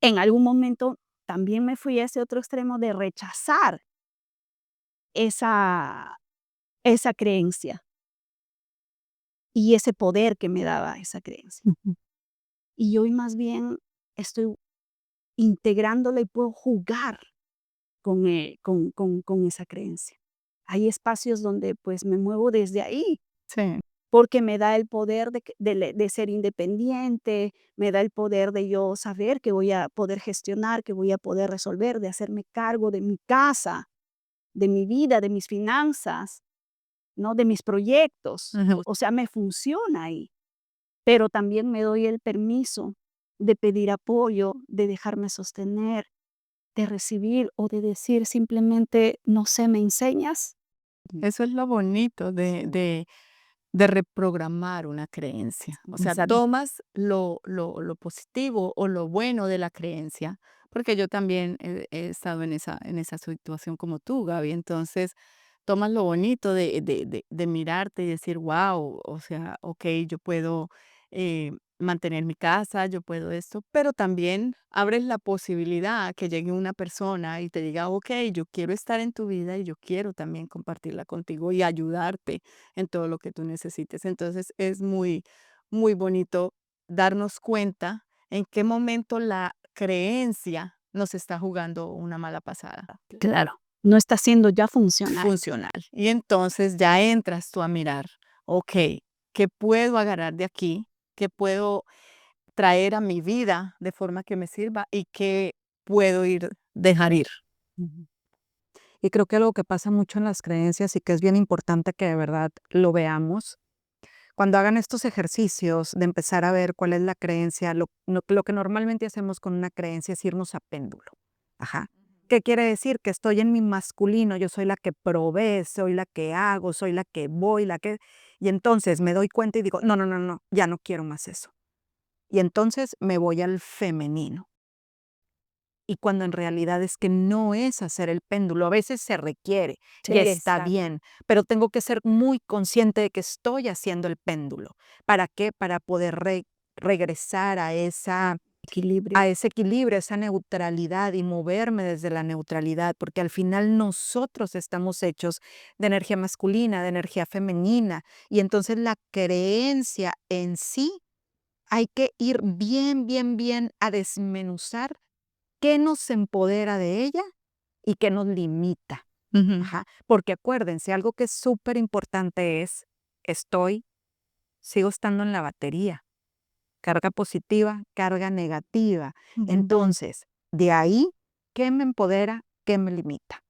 en algún momento también me fui a ese otro extremo de rechazar esa, esa creencia y ese poder que me daba esa creencia. Ujú. Y hoy más bien estoy integrándola y puedo jugar con esa creencia. Hay espacios donde pues me muevo desde ahí, Sí. porque me da el poder de ser independiente, me da el poder de yo saber que voy a poder gestionar, que voy a poder resolver, de hacerme cargo de mi casa, de mi vida, de mis finanzas, ¿no? De mis proyectos. Ujú. O sea, me funciona ahí, pero también me doy el permiso de pedir apoyo, de dejarme sostener, de recibir o de decir simplemente, no sé, ¿me enseñas? Eso es lo bonito de reprogramar una creencia. O sea, Exacto. tomas lo positivo o lo bueno de la creencia, porque yo también he estado en esa situación como tú, Gaby. Entonces, tomas lo bonito de mirarte y decir, wow, o sea, ok, yo puedo mantener mi casa, yo puedo esto, pero también abres la posibilidad a que llegue una persona y te diga, ok, yo quiero estar en tu vida y yo quiero también compartirla contigo y ayudarte en todo lo que tú necesites. Entonces es muy, muy bonito darnos cuenta en qué momento la creencia nos está jugando una mala pasada. Claro, no está siendo ya funcional. Funcional. Y entonces ya entras tú a mirar, ok, ¿qué puedo agarrar de aquí? ¿Qué puedo traer a mi vida de forma que me sirva y qué puedo dejar ir? Ujú. Y creo que algo que pasa mucho en las creencias y que es bien importante que de verdad lo veamos, cuando hagan estos ejercicios de empezar a ver cuál es la creencia, lo que normalmente hacemos con una creencia es irnos a péndulo. Ajá. ¿Qué quiere decir? Que estoy en mi masculino, yo soy la que provee, soy la que hago, soy la que voy, la que... Y entonces me doy cuenta y digo, no, no, no, no, ya no quiero más eso. Y entonces me voy al femenino. Y cuando en realidad es que no es hacer el péndulo, a veces se requiere Sí, y está exacto. bien, pero tengo que ser muy consciente de que estoy haciendo el péndulo. ¿Para qué? Para poder regresar Equilibrio. a ese equilibrio, a esa neutralidad y moverme desde la neutralidad, porque al final nosotros estamos hechos de energía masculina, de energía femenina, y entonces la creencia en sí hay que ir bien, bien, bien a desmenuzar qué nos empodera de ella y qué nos limita. Ujú. Ajá, porque acuérdense, algo que es súper importante es, estoy, sigo estando en la batería, carga positiva, carga negativa. Ujú. Entonces, de ahí, ¿qué me empodera? ¿Qué me limita?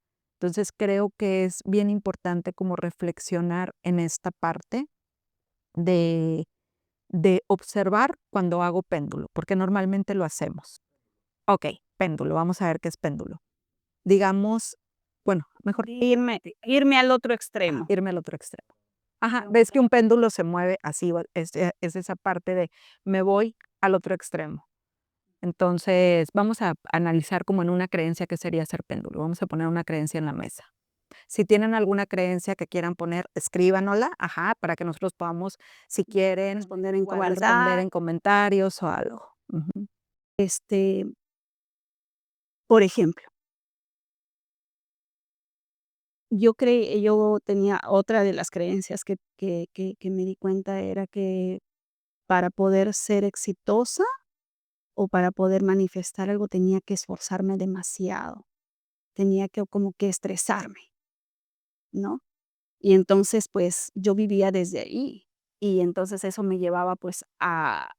Entonces, creo que es bien importante como reflexionar en esta parte de, de observar cuando hago péndulo, porque normalmente lo hacemos. Ok, péndulo, vamos a ver qué es péndulo. Digamos, bueno, mejor Irme al otro extremo. irme al otro extremo. Ajá, ves que un péndulo se mueve así, es esa parte de me voy al otro extremo. Entonces, vamos a analizar como en una creencia que sería ser péndulo. Vamos a poner una creencia en la mesa. Si tienen alguna creencia que quieran poner, escríbanosla, ajá, para que nosotros podamos, si quieren, Responder en igual responder comentarios. en comentarios o algo. Ujú. Por ejemplo, yo tenía otra de las creencias que me di cuenta era que para poder ser exitosa o para poder manifestar algo tenía que esforzarme demasiado, tenía que como que estresarme, ¿no? Y entonces, pues, yo vivía desde ahí, y entonces eso me llevaba, pues, a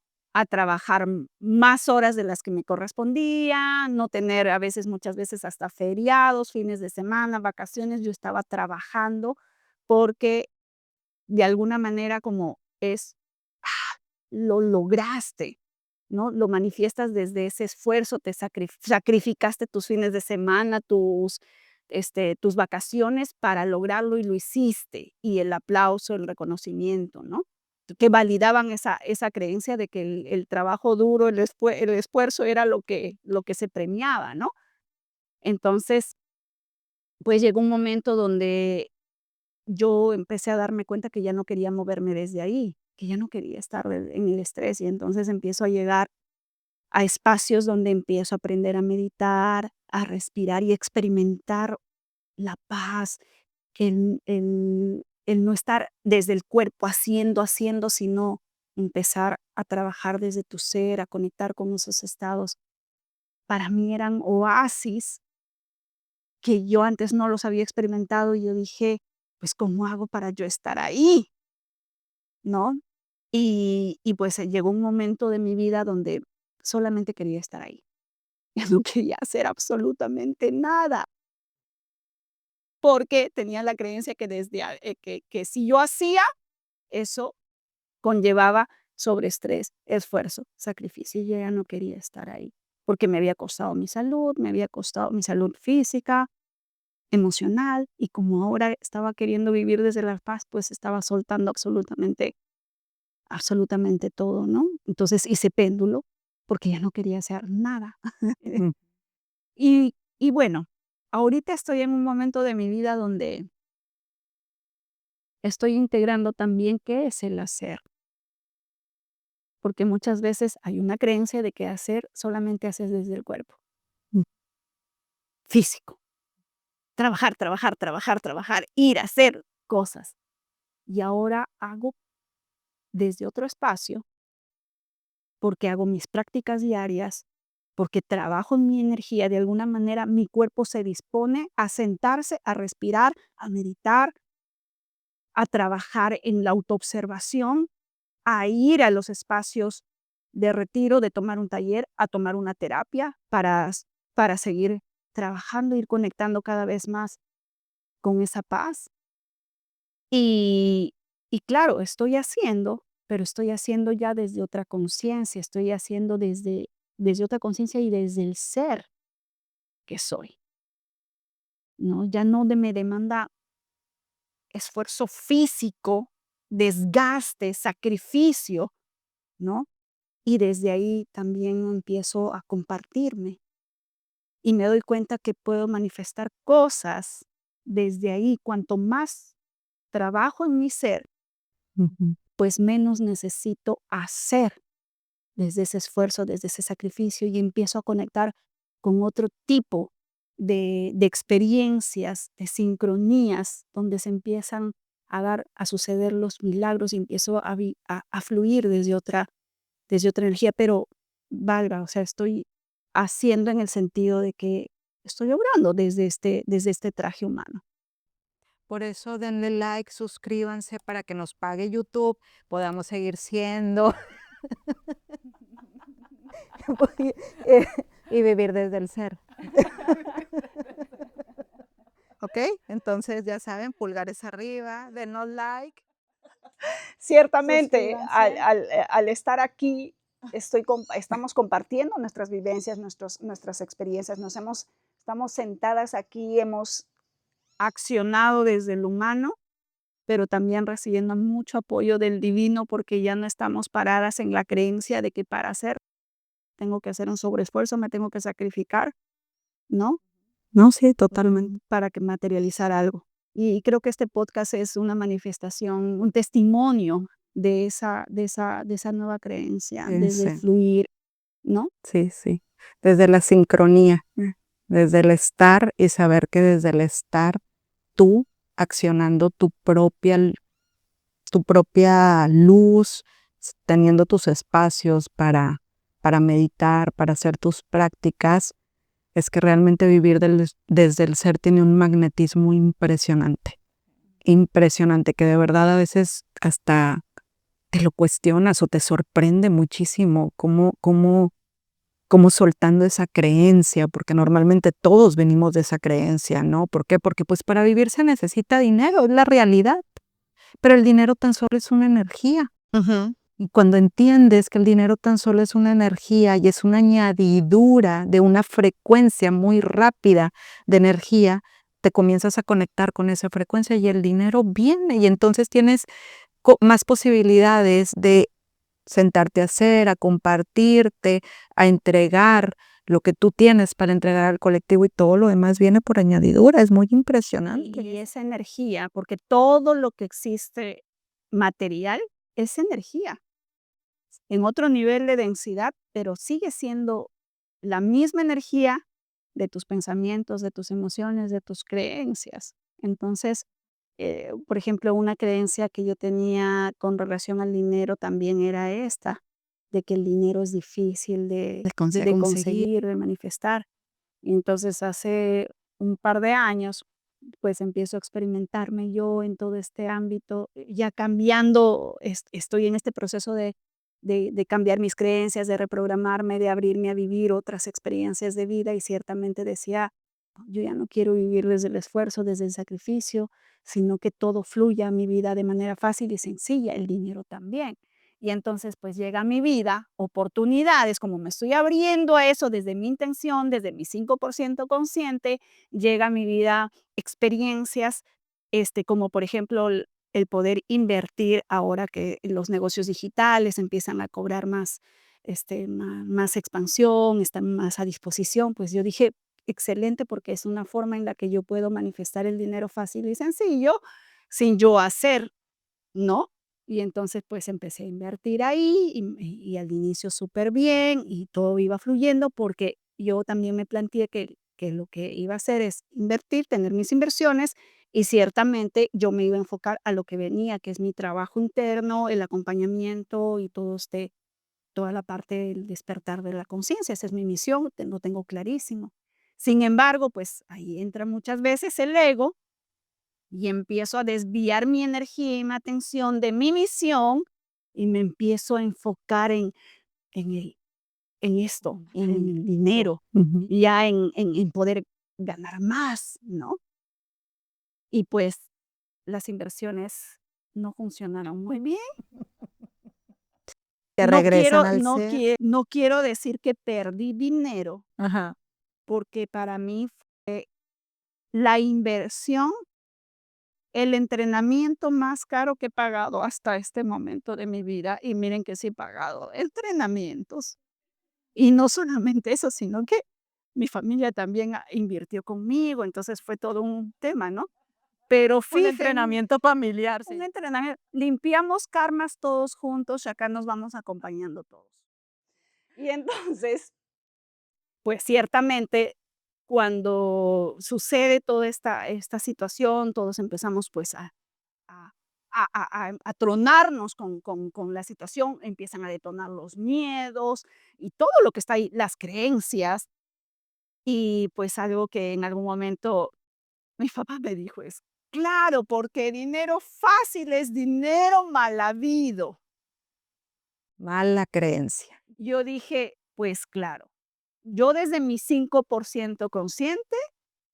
trabajar más horas de las que me correspondían, no tener a veces, muchas veces hasta feriados, fines de semana, vacaciones, yo estaba trabajando porque de alguna manera como es, ¡ah!, lo lograste, ¿no? Lo manifiestas desde ese esfuerzo, te sacrificaste tus fines de semana, tus vacaciones para lograrlo y lo hiciste, y el aplauso, el reconocimiento, ¿no? Que validaban esa creencia de que el trabajo duro, el esfuerzo era lo que se premiaba, ¿no? Entonces, pues llegó un momento donde yo empecé a darme cuenta que ya no quería moverme desde ahí, que ya no quería estar en el estrés, y entonces empiezo a llegar a espacios donde empiezo a aprender a meditar, a respirar y experimentar la paz, el no estar desde el cuerpo haciendo, sino empezar a trabajar desde tu ser, a conectar con esos estados. Para mí eran oasis que yo antes no los había experimentado, y yo dije: "Pues, ¿cómo hago para yo estar ahí?". ¿no? Y pues llegó un momento de mi vida donde solamente quería estar ahí. Ya no quería hacer absolutamente nada, porque tenía la creencia que que si yo hacía, eso conllevaba sobreestrés, esfuerzo, sacrificio, y yo ya no quería estar ahí, porque me había costado mi salud, me había costado mi salud física, emocional, y como ahora estaba queriendo vivir desde la paz, pues estaba soltando absolutamente todo, ¿no? Entonces hice péndulo, porque ya no quería hacer nada. Ujú. Y bueno, ahorita estoy en un momento de mi vida donde estoy integrando también qué es el hacer, porque muchas veces hay una creencia de que hacer solamente haces desde el cuerpo físico, trabajar, trabajar, trabajar, trabajar, ir a hacer cosas. Y ahora hago desde otro espacio, porque hago mis prácticas diarias, porque trabajo en mi energía, de alguna manera mi cuerpo se dispone a sentarse, a respirar, a meditar, a trabajar en la autoobservación, a ir a los espacios de retiro, de tomar un taller, a tomar una terapia para seguir trabajando, ir conectando cada vez más con esa paz. Y, y claro, estoy haciendo, pero estoy haciendo ya desde otra conciencia, estoy haciendo desde otra conciencia y desde el ser que soy, ¿no? Ya no me demanda esfuerzo físico, desgaste, sacrificio, ¿no? Y desde ahí también empiezo a compartirme y me doy cuenta que puedo manifestar cosas desde ahí. Cuanto más trabajo en mi ser, Ujú. pues menos necesito hacer desde ese esfuerzo, desde ese sacrificio y empiezo a conectar con otro tipo de experiencias, de sincronías, donde se empiezan a suceder los milagros y empiezo a fluir desde otra energía, pero valga, o sea, estoy haciendo en el sentido de que estoy obrando desde este traje humano. Por eso denle like, suscríbanse para que nos pague YouTube, podamos seguir siendo y, eh, y vivir desde el ser. ¿Ok? Entonces ya saben, pulgares arriba, denos like, Ciertamente, suscríbanse. al estar aquí, estamos compartiendo nuestras vivencias, nuestras experiencias, estamos sentadas aquí, hemos accionado desde el humano, pero también recibiendo mucho apoyo del divino, porque ya no estamos paradas en la creencia de que para hacer tengo que hacer un sobreesfuerzo, me tengo que sacrificar, ¿no? No, sí, totalmente, para que materializar algo. Y creo que este podcast es una manifestación, un testimonio de esa nueva creencia, Sí, desde sí, fluir, ¿no? sí, sí. Desde la sincronía, desde el estar y saber que desde el estar tú accionando tu propia luz, teniendo tus espacios para meditar, para hacer tus prácticas, es que realmente vivir desde el ser tiene un magnetismo impresionante, impresionante, que de verdad a veces hasta te lo cuestionas o te sorprende muchísimo cómo soltando esa creencia, porque normalmente todos venimos de esa creencia, ¿no? ¿Por qué? Porque pues para vivir se necesita dinero, es la realidad, pero el dinero tan solo es una energía. Ujú. Y cuando entiendes que el dinero tan solo es una energía y es una añadidura de una frecuencia muy rápida de energía, te comienzas a conectar con esa frecuencia y el dinero viene y entonces tienes más posibilidades de sentarte a hacer, a compartirte, a entregar lo que tú tienes para entregar al colectivo y todo lo demás viene por añadidura. Es muy impresionante. Y esa energía, porque todo lo que existe material es energía, en otro nivel de densidad, pero sigue siendo la misma energía de tus pensamientos, de tus emociones, de tus creencias. Entonces, por ejemplo, una creencia que yo tenía con relación al dinero también era esta, de que el dinero es difícil De de conseguir. conseguir, de manifestar. Y entonces hace un par de años pues empiezo a experimentarme yo en todo este ámbito, ya cambiando, estoy en este proceso de cambiar mis creencias, de reprogramarme, de abrirme a vivir otras experiencias de vida y ciertamente decía, yo ya no quiero vivir desde el esfuerzo, desde el sacrificio, sino que todo fluya a mi vida de manera fácil y sencilla, el dinero también. Y entonces pues llega a mi vida oportunidades, como me estoy abriendo a eso desde mi intención, desde mi 5% consciente, llega a mi vida experiencias, como por ejemplo el poder invertir ahora que los negocios digitales empiezan a cobrar más, más expansión, están más a disposición, pues yo dije, excelente, porque es una forma en la que yo puedo manifestar el dinero fácil y sencillo, sin yo hacer, ¿no? Y entonces, pues, empecé a invertir ahí y al inicio súper bien y todo iba fluyendo porque yo también me planteé que lo que iba a hacer es invertir, tener mis inversiones y ciertamente yo me iba a enfocar a lo que venía, que es mi trabajo interno, el acompañamiento y toda la parte del despertar de la conciencia. Esa es mi misión, lo tengo clarísimo. Sin embargo, pues, ahí entra muchas veces el ego y empiezo a desviar mi energía y mi atención de mi misión y me empiezo a enfocar en, el, en esto, en el dinero, Ujú. ya en poder ganar más, ¿no? Y pues las inversiones no funcionaron muy bien. Que regresan al No quiero decir que perdí dinero, Ajá. porque para mí fue la inversión, el entrenamiento más caro que he pagado hasta este momento de mi vida, y miren que sí he pagado entrenamientos. Y no solamente eso, sino que mi familia también invirtió conmigo, entonces fue todo un tema, ¿no? Pero Un fíjense, entrenamiento familiar, un sí. entrenamiento, limpiamos karmas todos juntos y acá nos vamos acompañando todos. Y entonces, pues ciertamente cuando sucede toda esta situación, todos empezamos pues a, a tronarnos con la situación, empiezan a detonar los miedos y todo lo que está ahí, las creencias. Y pues algo que en algún momento mi papá me dijo es, claro, porque dinero fácil es dinero mal habido. mala creencia. Yo dije, pues claro, yo desde mi 5% consciente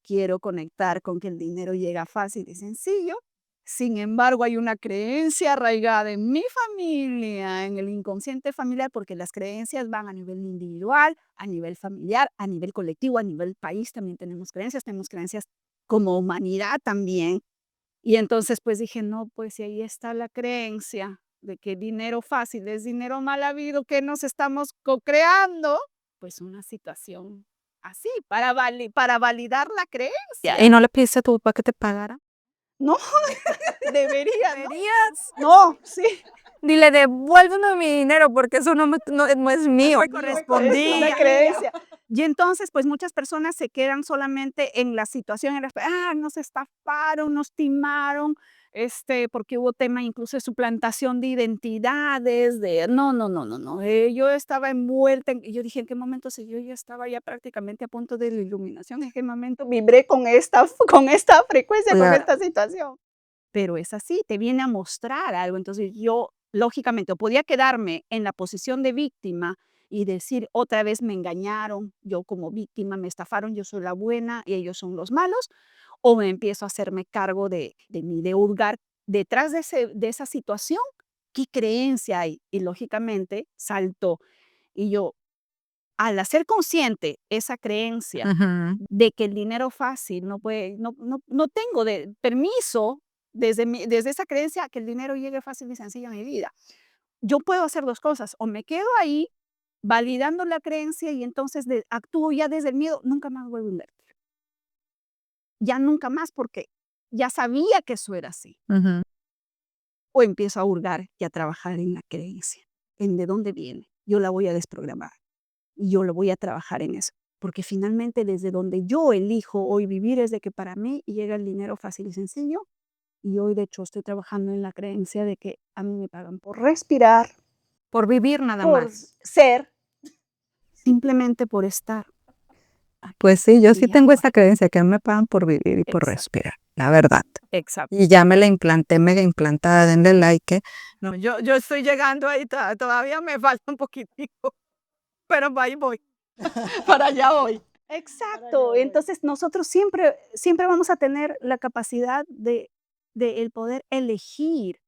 quiero conectar con que el dinero llega fácil y sencillo. Sin embargo, hay una creencia arraigada en mi familia, en el inconsciente familiar, porque las creencias van a nivel individual, a nivel familiar, a nivel colectivo, a nivel país también tenemos creencias como humanidad también. Y entonces pues dije, no, pues si ahí está la creencia de que dinero fácil es dinero mal habido, que nos estamos co-creando, pues una situación así, para validar la ¿Y creencia. no le pediste a tu papá que te pagara? No, debería, ¿no? Deberías. No, sí. Dile, devuélveme mi dinero porque eso no es mío. me Es correspondía. una creencia. Y entonces, pues muchas personas se quedan solamente en la situación, nos estafaron, nos timaron, porque hubo tema incluso de suplantación de identidades, no. Yo estaba envuelta, y yo dije, ¿en qué momento? Si yo ya estaba ya prácticamente a punto de la iluminación, ¿en qué momento vibré con esta frecuencia, con Claro. esta situación? Pero es así, te viene a mostrar algo. Entonces yo, lógicamente, o podía quedarme en la posición de víctima y decir, otra vez me engañaron, yo como víctima me estafaron, yo soy la buena y ellos son los malos, o me empiezo a hacerme cargo de mí, de hurgar detrás de esa situación, qué creencia hay. Y lógicamente saltó. Y yo, al hacer consciente esa creencia Ujú. de que el dinero fácil no puede, no tengo de permiso desde esa creencia que el dinero llegue fácil y sencillo a mi vida. Yo puedo hacer 2 cosas, o me quedo ahí validando la creencia y entonces actúo ya desde el miedo, nunca más vuelvo a invertir. Ya nunca más porque ya sabía que eso era así. Ujú. O empiezo a hurgar y a trabajar en la creencia, en de dónde viene. Yo la voy a desprogramar. Y yo lo voy a trabajar en eso, porque finalmente desde donde yo elijo hoy vivir es de que para mí llega el dinero fácil y sencillo, y hoy de hecho estoy trabajando en la creencia de que a mí me pagan por respirar, Por vivir nada por más. ser, simplemente por estar. Pues sí, yo sí y tengo agua. esa creencia que a mí me pagan por vivir y por Exacto, respirar, la verdad. exacto. Y ya me la implanté, mega implantada, denle like. No, yo estoy llegando ahí, todavía me falta un poquitico, pero ahí voy, para allá voy. Exacto. Entonces, nosotros siempre vamos a tener la capacidad de el poder elegir.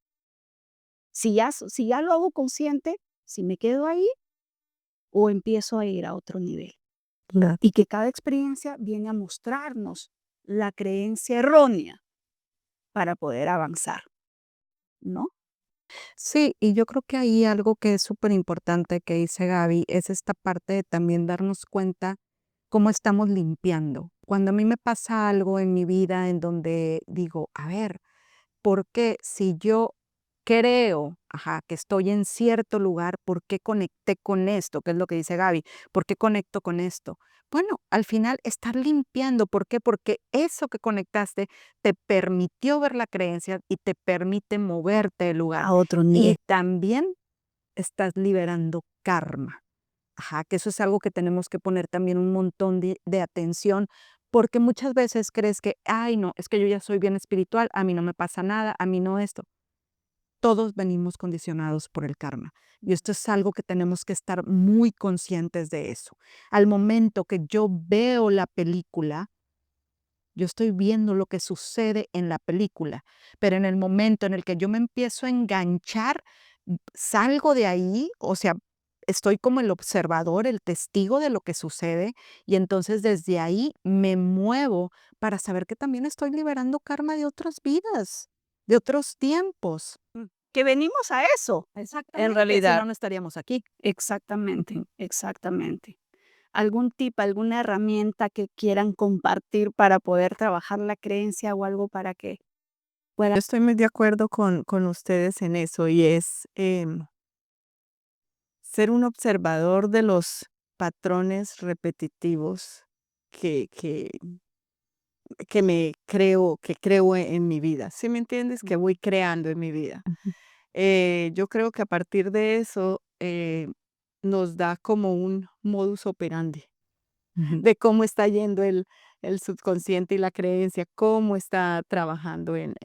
Si ya lo hago consciente, si me quedo ahí o empiezo a ir a otro nivel. Claro. Y que cada experiencia viene a mostrarnos la creencia errónea para poder avanzar, ¿no? Sí, y yo creo que ahí algo que es súper importante que dice Gaby es esta parte de también darnos cuenta cómo estamos limpiando. Cuando a mí me pasa algo en mi vida en donde digo, a ver, porque si yo creo, ajá, que estoy en cierto lugar, ¿por qué conecté con esto? ¿Qué es lo que dice Gaby? ¿Por qué conecto con esto? Bueno, al final estar limpiando, ¿por qué? Porque eso que conectaste te permitió ver la creencia y te permite moverte del lugar. A otro Y nivel. también estás liberando karma. Ajá, que eso es algo que tenemos que poner también un montón de atención, porque muchas veces crees que, ay, no, es que yo ya soy bien espiritual, a mí no me pasa nada, a mí no esto. Todos venimos condicionados por el karma. Y esto es algo que tenemos que estar muy conscientes de eso. Al momento que yo veo la película, yo estoy viendo lo que sucede en la película, pero en el momento en el que yo me empiezo a enganchar, salgo de ahí, o sea, estoy como el observador, el testigo de lo que sucede, y entonces desde ahí me muevo para saber que también estoy liberando karma de otras vidas, de otros tiempos. Que venimos a eso, en Exactamente, si realidad. no, no estaríamos aquí. Exactamente, exactamente. ¿Algún tip, alguna herramienta que quieran compartir para poder trabajar la creencia o algo para que pueda? Yo estoy muy de acuerdo con ustedes en eso y es ser un observador de los patrones repetitivos que, que, que creo en mi vida. ¿Sí me entiendes? Que voy creando en mi vida. Ujú, Yo creo que a partir de eso nos da como un modus operandi ujú. de cómo está yendo el subconsciente y la creencia, cómo está trabajando en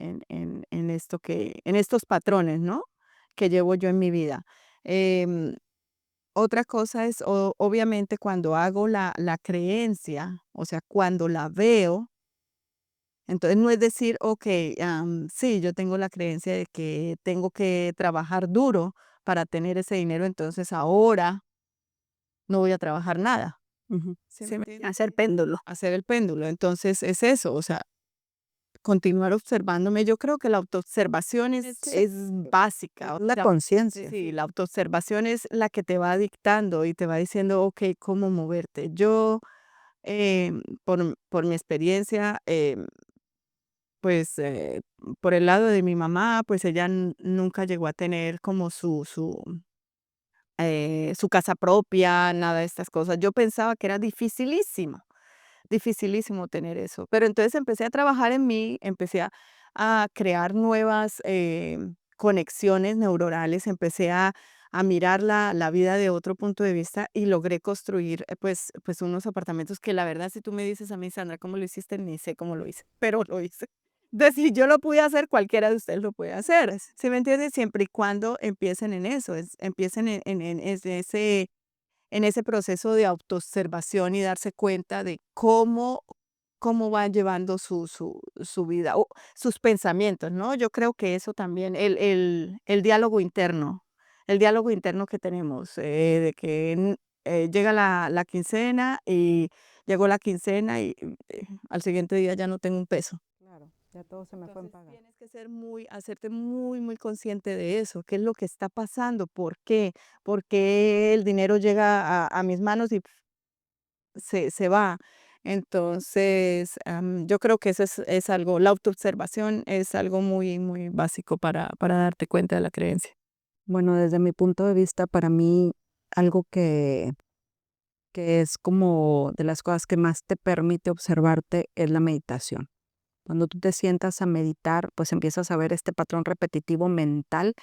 esto en estos patrones, ¿no? Que llevo yo en mi vida. Em, Otra cosa es, obviamente, cuando hago la creencia, o sea, cuando la veo, entonces no es decir, ok, sí, yo tengo la creencia de que tengo que trabajar duro para tener ese dinero, entonces ahora no voy a trabajar nada. Ujú. ¿Sí me Sí, entiendes? hacer péndulo. Hacer el péndulo. Entonces es eso, o sea, continuar observándome. Yo creo que la autoobservación Sí, es básica. O la sea, conciencia. sí, la autoobservación es la que te va dictando y te va diciendo, ok, cómo moverte. Yo, por mi experiencia, pues por el lado de mi mamá, pues ella nunca llegó a tener como su casa propia, nada de estas cosas. Yo pensaba que era dificilísimo tener eso. Pero entonces empecé a trabajar en mí, empecé a crear nuevas conexiones neuronales, empecé a mirar la vida de otro punto de vista y logré construir pues unos apartamentos que la verdad si tú me dices a mí, Sandra, ¿cómo lo hiciste? Ni sé cómo lo hice, pero lo hice. Entonces, si yo lo pude hacer, cualquiera de ustedes lo puede hacer. ¿Sí me entiendes? Siempre y cuando empiecen en eso, empiecen en ese proceso de autoobservación y darse cuenta de cómo va llevando su vida, o sus pensamientos, ¿no? Yo creo que eso también, el diálogo interno que tenemos, de que llega la quincena y llegó la quincena y al siguiente día ya no tengo un peso. Claro, ya todo se me fue en Entonces pagar. tienes que hacerte muy, muy consciente de eso, qué es lo que está pasando, por qué, el dinero llega a mis manos y se va. Entonces, yo creo que eso es algo, la autoobservación es algo muy, muy básico para darte cuenta de la creencia. Bueno, desde mi punto de vista, para mí, algo que es como de las cosas que más te permite observarte es la meditación. Cuando tú te sientas a meditar, pues empiezas a ver este patrón repetitivo mental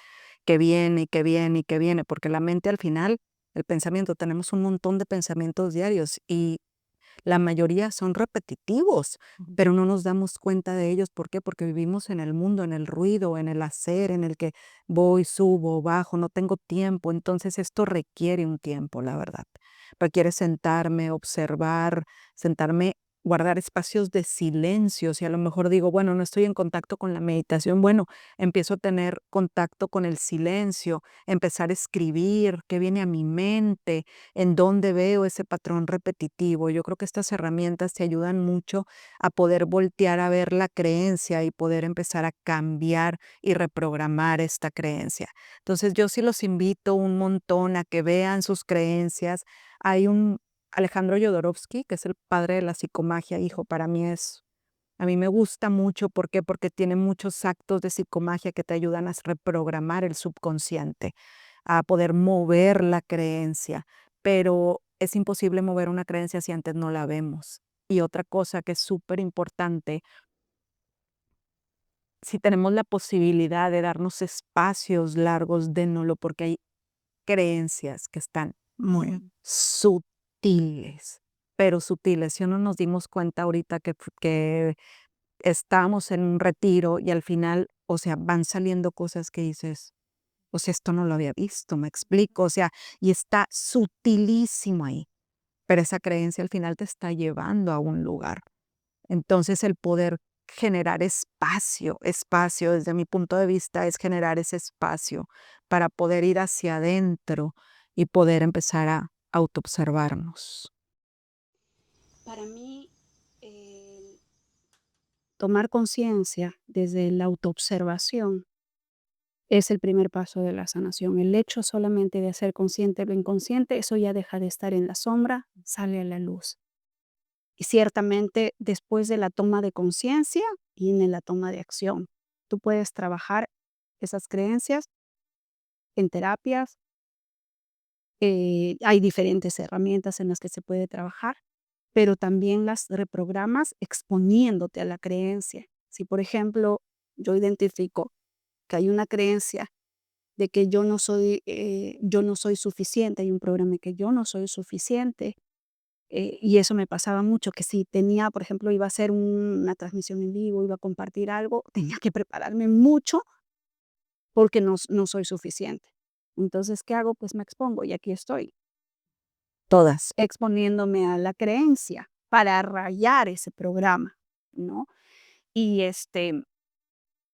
que viene y que viene y que viene, porque la mente al final, el pensamiento, tenemos un montón de pensamientos diarios y La mayoría son repetitivos, Ujú. pero no nos damos cuenta de ellos. ¿Por qué? Porque vivimos en el mundo, en el ruido, en el hacer, en el que voy, subo, bajo, no tengo tiempo. Entonces esto requiere un tiempo, la verdad. Requiere sentarme, observar, sentarme, guardar espacios de silencio. Si a lo mejor digo, bueno, no estoy en contacto con la meditación, bueno, empiezo a tener contacto con el silencio, empezar a escribir qué viene a mi mente, en dónde veo ese patrón repetitivo. Yo creo que estas herramientas te ayudan mucho a poder voltear a ver la creencia y poder empezar a cambiar y reprogramar esta creencia. Entonces, yo sí los invito un montón a que vean sus creencias. Hay un Alejandro Jodorowsky, que es el padre de la psicomagia, hijo, para mí es a mí me gusta mucho, ¿por qué? Porque tiene muchos actos de psicomagia que te ayudan a reprogramar el subconsciente, a poder mover la creencia, pero es imposible mover una creencia si antes no la vemos. Y otra cosa que es súper importante, si tenemos la posibilidad de darnos espacios largos, démoslo, porque hay creencias que están Muy sutiles, pero sutiles. Si no nos dimos cuenta ahorita que estábamos en un retiro y al final, o sea, van saliendo cosas que dices, o sea, esto no lo había visto, me explico, o sea, y está sutilísimo ahí, pero esa creencia al final te está llevando a un lugar. Entonces, el poder generar espacio, desde mi punto de vista, es generar ese espacio para poder ir hacia adentro y poder empezar a autoobservarnos. Para mí, el tomar conciencia desde la autoobservación es el primer paso de la sanación. El hecho solamente de hacer consciente lo inconsciente, eso ya deja de estar en la sombra, sale a la luz. Y ciertamente después de la toma de conciencia viene la toma de acción. Tú puedes trabajar esas creencias en terapias, hay diferentes herramientas en las que se puede trabajar, pero también las reprogramas exponiéndote a la creencia. Si, por ejemplo, yo identifico que hay una creencia de que yo no soy suficiente, hay un programa que yo no soy suficiente, y eso me pasaba mucho, que si tenía, por ejemplo, iba a hacer una transmisión en vivo, iba a compartir algo, tenía que prepararme mucho porque no soy suficiente. Entonces, ¿qué hago? Pues me expongo y aquí estoy, Todas. exponiéndome a la creencia para rayar ese programa, ¿no? Y,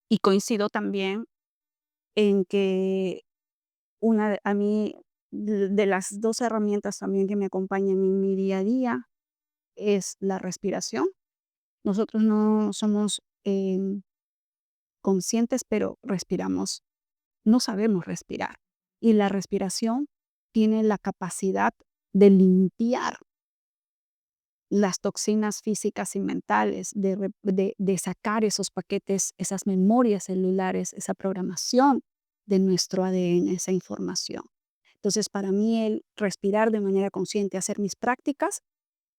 y coincido también en que a mí, de las 2 herramientas también que me acompañan en mi día a día, es la respiración. Nosotros no somos, conscientes, pero respiramos, no sabemos respirar. Y la respiración tiene la capacidad de limpiar las toxinas físicas y mentales, de sacar esos paquetes, esas memorias celulares, esa programación de nuestro ADN, esa información. Entonces, para mí el respirar de manera consciente, hacer mis prácticas,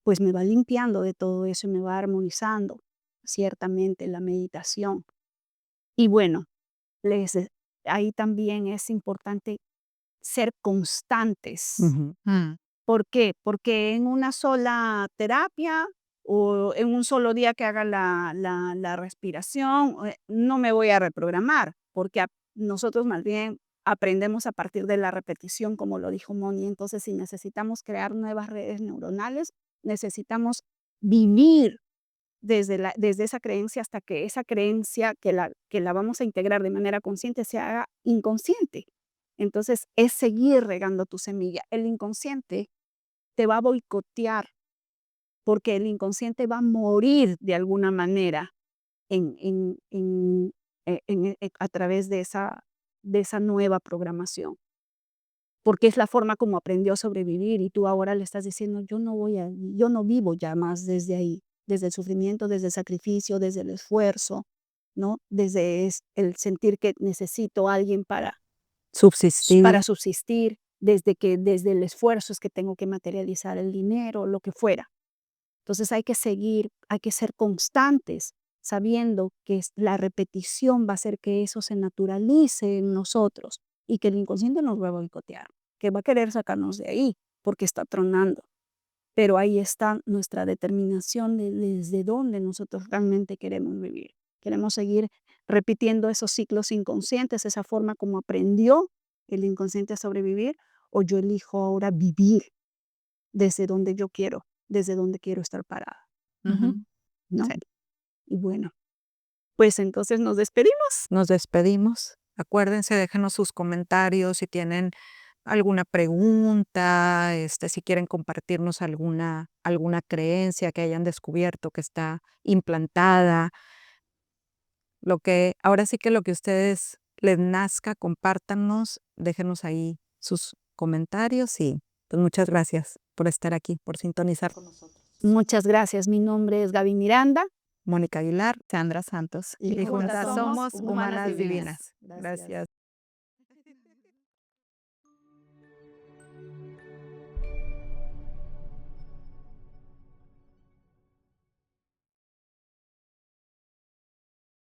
pues me va limpiando de todo eso y me va armonizando, ciertamente, la meditación. Y bueno, les ahí también es importante ser constantes. Ujú. ¿Por qué? Porque en una sola terapia o en un solo día que haga la respiración, no me voy a reprogramar, porque nosotros más bien aprendemos a partir de la repetición, como lo dijo Moni. Entonces, si necesitamos crear nuevas redes neuronales, necesitamos vivir desde esa creencia hasta que esa creencia que la vamos a integrar de manera consciente se haga inconsciente. Entonces, es seguir regando tu semilla. El inconsciente te va a boicotear, porque el inconsciente va a morir de alguna manera a través de esa nueva programación, porque es la forma como aprendió a sobrevivir y tú ahora le estás diciendo, yo no vivo ya más desde ahí, desde el sufrimiento, desde el sacrificio, desde el esfuerzo, ¿no? Desde el sentir que necesito a alguien Subsistir. para subsistir, desde el esfuerzo es que tengo que materializar el dinero, lo que fuera. Entonces hay que seguir, hay que ser constantes, sabiendo que la repetición va a hacer que eso se naturalice en nosotros y que el inconsciente nos va a boicotear, que va a querer sacarnos de ahí porque está tronando. pero ahí está nuestra determinación desde dónde nosotros realmente queremos vivir. Queremos seguir repitiendo esos ciclos inconscientes, esa forma como aprendió el inconsciente a sobrevivir, o yo elijo ahora vivir desde donde quiero estar parada, Ujú. ¿no? Sí. Y bueno, pues entonces nos despedimos. Nos despedimos. Acuérdense, déjenos sus comentarios si tienen alguna pregunta, si quieren compartirnos alguna creencia que hayan descubierto que está implantada. Ahora sí que lo que ustedes les nazca, compártanos, déjenos ahí sus comentarios y pues muchas gracias por estar aquí, por sintonizar con nosotros. Muchas gracias. Mi nombre es Gaby Miranda. Mónica Aguilar Sandra Santos. y juntas somos Humanas Humanas Divinas. Divinas. Gracias.